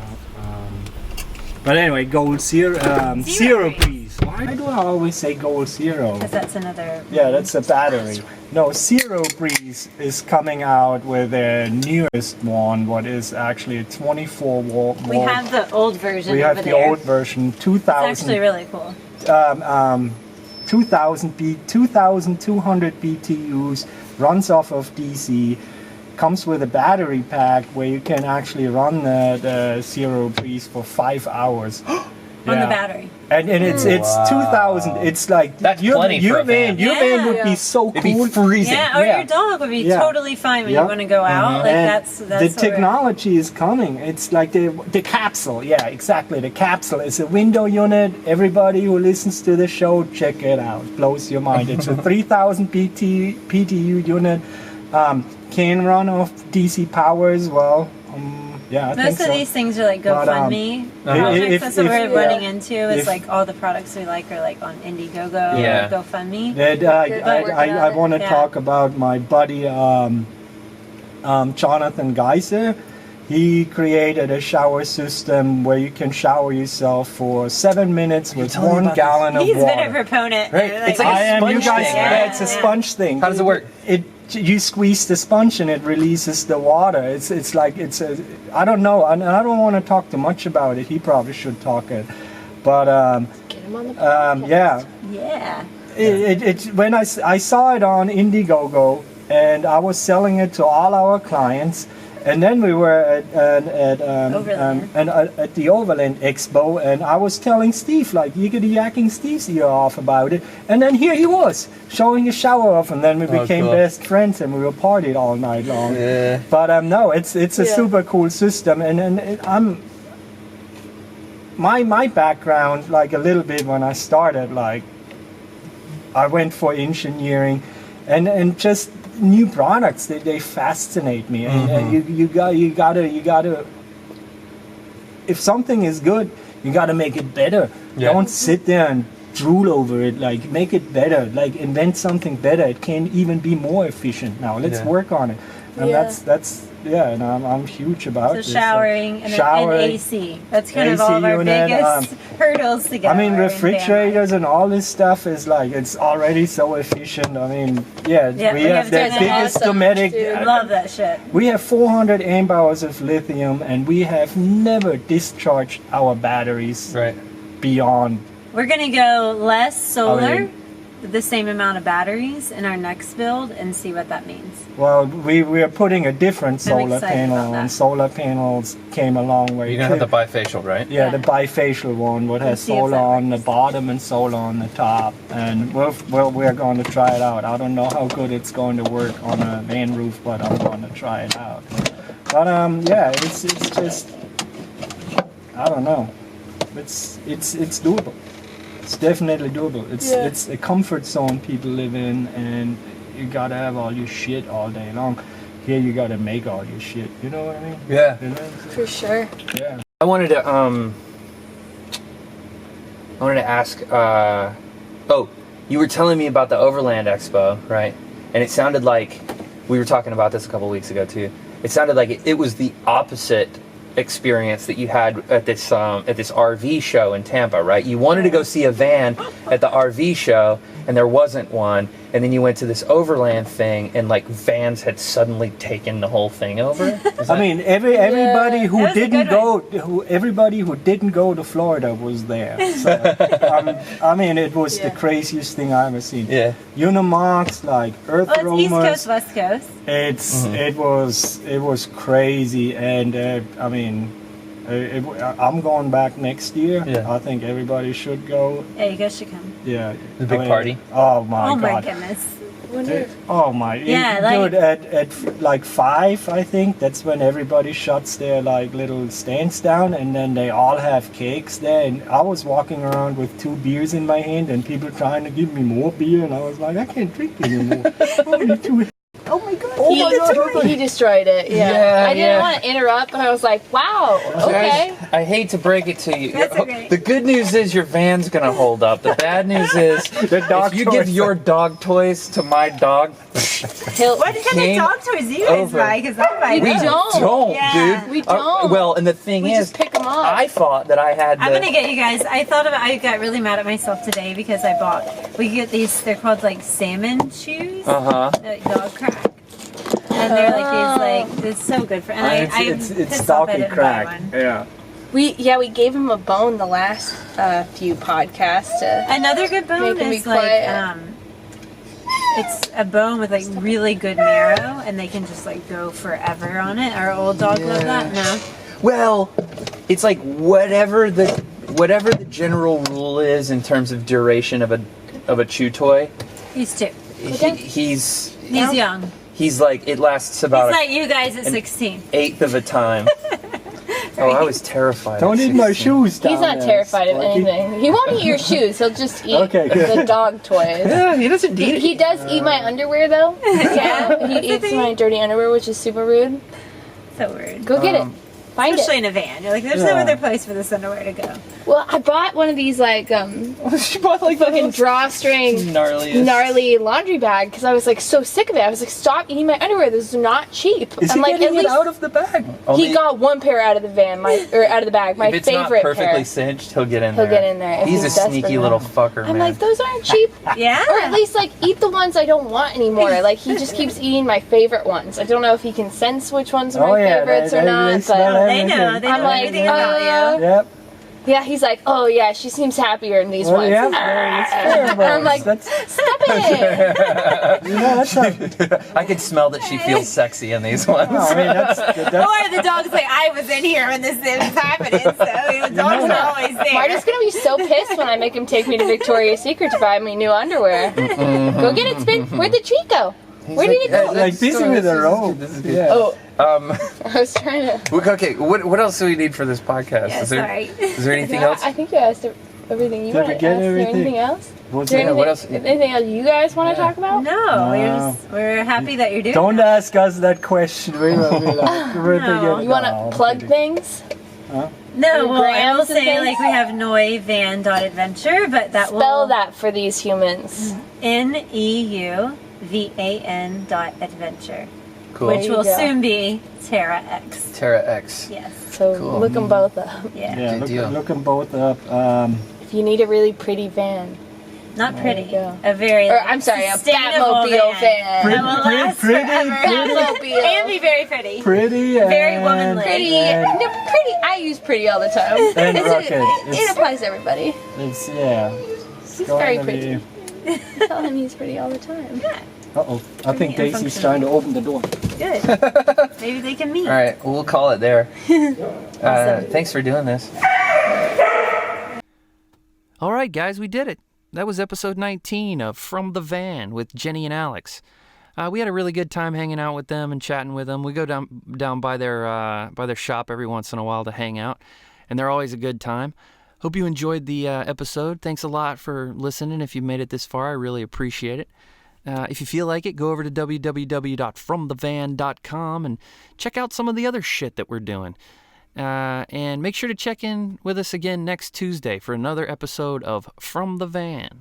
But anyway, Gold Zero, Zero Breeze. Why do I always say Gold Zero? Because that's another. Yeah, that's a battery. No, Zero Breeze is coming out with their newest one, what is actually a 24 volt. We have the old version. We have over the there. old version, It's 2000. actually really cool. 2,200 BTUs, runs off of DC, comes with a battery pack where you can actually run the Zero Breeze for 5 hours. On the battery. And it's 2,000. It's like That's your plenty for a van. Your van would be so It'd cool. be freezing. Yeah, or your dog would be totally fine when you want to go out. Like And that's the so technology is coming. It's like the capsule. Yeah, exactly. The capsule is a window unit. Everybody who listens to the show, check it out. Blows your mind. It's a 3,000 PTU unit. Can run off DC power as well. Yeah, I Most think of so. these things are like GoFundMe projects. That's what we're running into. It's like all the products we like are like on Indiegogo or GoFundMe. I want to talk about my buddy Jonathan Geiser. He created a shower system where you can shower yourself for 7 minutes with 1 gallon of He's water. been a proponent. Right. It's like a You sponge guys, thing. yeah, it's a sponge thing. How does it work? You squeeze the sponge and it releases the water. It's like I don't know, and I don't want to talk too much about it. He probably should talk it, but Get him on the podcast. Yeah. When I saw it on Indiegogo and I was selling it to all our clients. And then we were at the Overland Expo, and I was telling Steve, like, yakking Steve's ear off about it. And then here he was, showing his shower off, and then we became best friends, and we were partied all night long. Yeah. But no, it's a super cool system, and I'm my background, like a little bit when I started, like I went for engineering, and just new products, they fascinate me, and you gotta if something is good, you gotta make it better. Don't sit there and drool over it. Like, make it better, like invent something better. It can even be more efficient now. Let's work on it. And that's and I'm huge about So showering and AC. That's kind of AC all of our unit, biggest hurdles to get I mean, over in refrigerators and all this stuff is like, it's already so efficient. I mean, we have the biggest domestic. I love that shit. We have 400 amp hours of lithium, and we have never discharged our batteries beyond We're gonna go less solar, I mean- with the same amount of batteries in our next build, and see what that means. Well, we are putting a different solar excited panel about that. on. Solar panels came a long way. You're gonna have too. the bifacial, right? Yeah, the Yeah. bifacial one, what has see if solar that on the works. bottom and solar on the top. And we're going to try it out. I don't know how good it's going to work on a van roof, but I'm going to try it out. But yeah, it's just, I don't know. It's doable. It's definitely doable. It's a comfort zone people live in, and you gotta have all your shit all day long. Here you gotta make all your shit. You know what I mean? Yeah. You know? For sure. Yeah. I wanted to ask. Oh, you were telling me about the Overland Expo, right? And it sounded like we were talking about this a couple weeks ago too. It sounded like it was the opposite experience that you had at this RV show in Tampa, right? You wanted to go see a van at the RV show, and there wasn't one, and then you went to this Overland thing, and like vans had suddenly taken the whole thing over. I mean, everybody who That was a didn't good everybody who didn't go to Florida was there. So, I mean, it was the craziest thing I ever seen. Yeah. Unimarks, like Earth Well, it's East Roamers. Coast, West Coast. It was crazy, and I mean, I'm going back next year. Yeah. I think everybody should go. Yeah, you guys should come. Yeah, The big party? Oh my Oh my god! goodness. Oh my! Yeah, dude, at like 5, I think that's when everybody shuts their like little stands down, and then they all have cakes there. And I was walking around with 2 beers in my hand, and people trying to give me more beer, and I was like, I can't drink anymore. Only 2. Oh my god! He destroyed it. Yeah. Yeah, I didn't yeah. want to interrupt, but I was like, wow, okay. Guys, I hate to break it to you. That's okay. The good news is your van's gonna hold up. The bad news is dog if you toys. give your dog toys to my dog, He'll, What kind Came of dog toys do you guys over. buy? Because I buy We those. don't. Yeah. dude. We don't. Well, and the thing we is, just pick them up. I thought that I had. I'm gonna get you guys. I got really mad at myself today because we get these. They're called like salmon shoes. Dog crack. And they're like these it's so good for. And I'm it's pissed off I stocky didn't buy crack. one. Yeah. We gave him a bone the last few podcasts. Another good bone Make 'em be is like quiet. it's a bone with like really good marrow, and they can just like go forever on it. Our old dog loved that. No. Well, it's like whatever the general rule is in terms of duration of a chew toy. He's 2. He's Young. He's like it lasts about He's like you guys at an 16. 1/8 of a time. Oh, I was terrified. Don't at eat my 16. shoes down He's not there, terrified of Sparky. anything. He won't eat your shoes. He'll just eat Okay, good. the dog toys. Yeah, he doesn't eat it. He does eat my underwear though. Yeah, he eats my dirty underwear, which is super rude. So weird. Go get it. Find Especially it. in a van. You're like, there's Yeah. no other place for this underwear to go. Well, I bought one of these like She bought like fucking drawstring gnarly laundry bag because I was like so sick of it. I was like, stop eating my underwear. This is not cheap. Is I'm he like, getting at it least out of the bag? he got one pair out of the van, out of the bag. My if it's favorite not perfectly pair. cinched, he'll get in He'll there. get in there if He's a he's desperate sneaky enough. little fucker, I'm man. like, those aren't cheap. Yeah. Or at least like eat the ones I don't want anymore. Like he just keeps eating my favorite ones. I don't know if he can sense which ones are my favorites or not. But They know. They I'm know like, everything about you. Yep. yeah, he's like, oh yeah, she seems happier in these ones. Yeah, it's fair, I'm like, that's, stop it. you know, that's a, I could smell that she feels sexy in these ones. no, I mean, that's Or the dog's like, I was in here when this was happening. So dogs are always there. Marta's gonna be so pissed when I make him take me to Victoria's Secret to buy me new underwear. Go get it, Spin. Where'd the treat go? Where did it go? like busy with a rope. Yeah. Oh, Um, I was trying to. okay, what else do we need for this podcast? Yeah, is there sorry. is there anything Yeah, else? I think you asked everything you Did we wanted to get ask. Is there everything? anything else? What's Is there Yeah, that? what anything, else? anything else you guys want to talk about? No, we're happy that you're doing Don't that. ask us that question. We will be like, we're No. thinking, You want no, to plug I'm things? No, well, I will grams and say, things? like, we have Neuvan.adventure, but that will... Spell that for these humans. NEUVAN.adventure, Cool. which you will go. soon be Terra X. Terra X. Yes. So Cool. look them both up. Yeah. Yeah, Good deal. look them both up. If you need a really pretty van. Not pretty. you go. A very. Or I'm sorry, a sustainable Batmobile van. That will last forever. Batmobile. And be very pretty. Pretty. Very womanly. Pretty. And- No, pretty. I use pretty all the time. And It's- rugged. it applies to everybody. It's yeah. He's very pretty. Tell him he's pretty all the time. Uh-oh. I think Pretty and Daisy's functional. trying to open the door. Good. Maybe they can meet. All right, we'll call it there. Thanks for doing this. All right, guys, we did it. That was episode 19 of From the Van with Jenny and Alex. We had a really good time hanging out with them and chatting with them. We go down by their shop every once in a while to hang out, and they're always a good time. Hope you enjoyed the episode. Thanks a lot for listening. If you made it this far, I really appreciate it. If you feel like it, go over to www.fromthevan.com and check out some of the other shit that we're doing. And make sure to check in with us again next Tuesday for another episode of From the Van.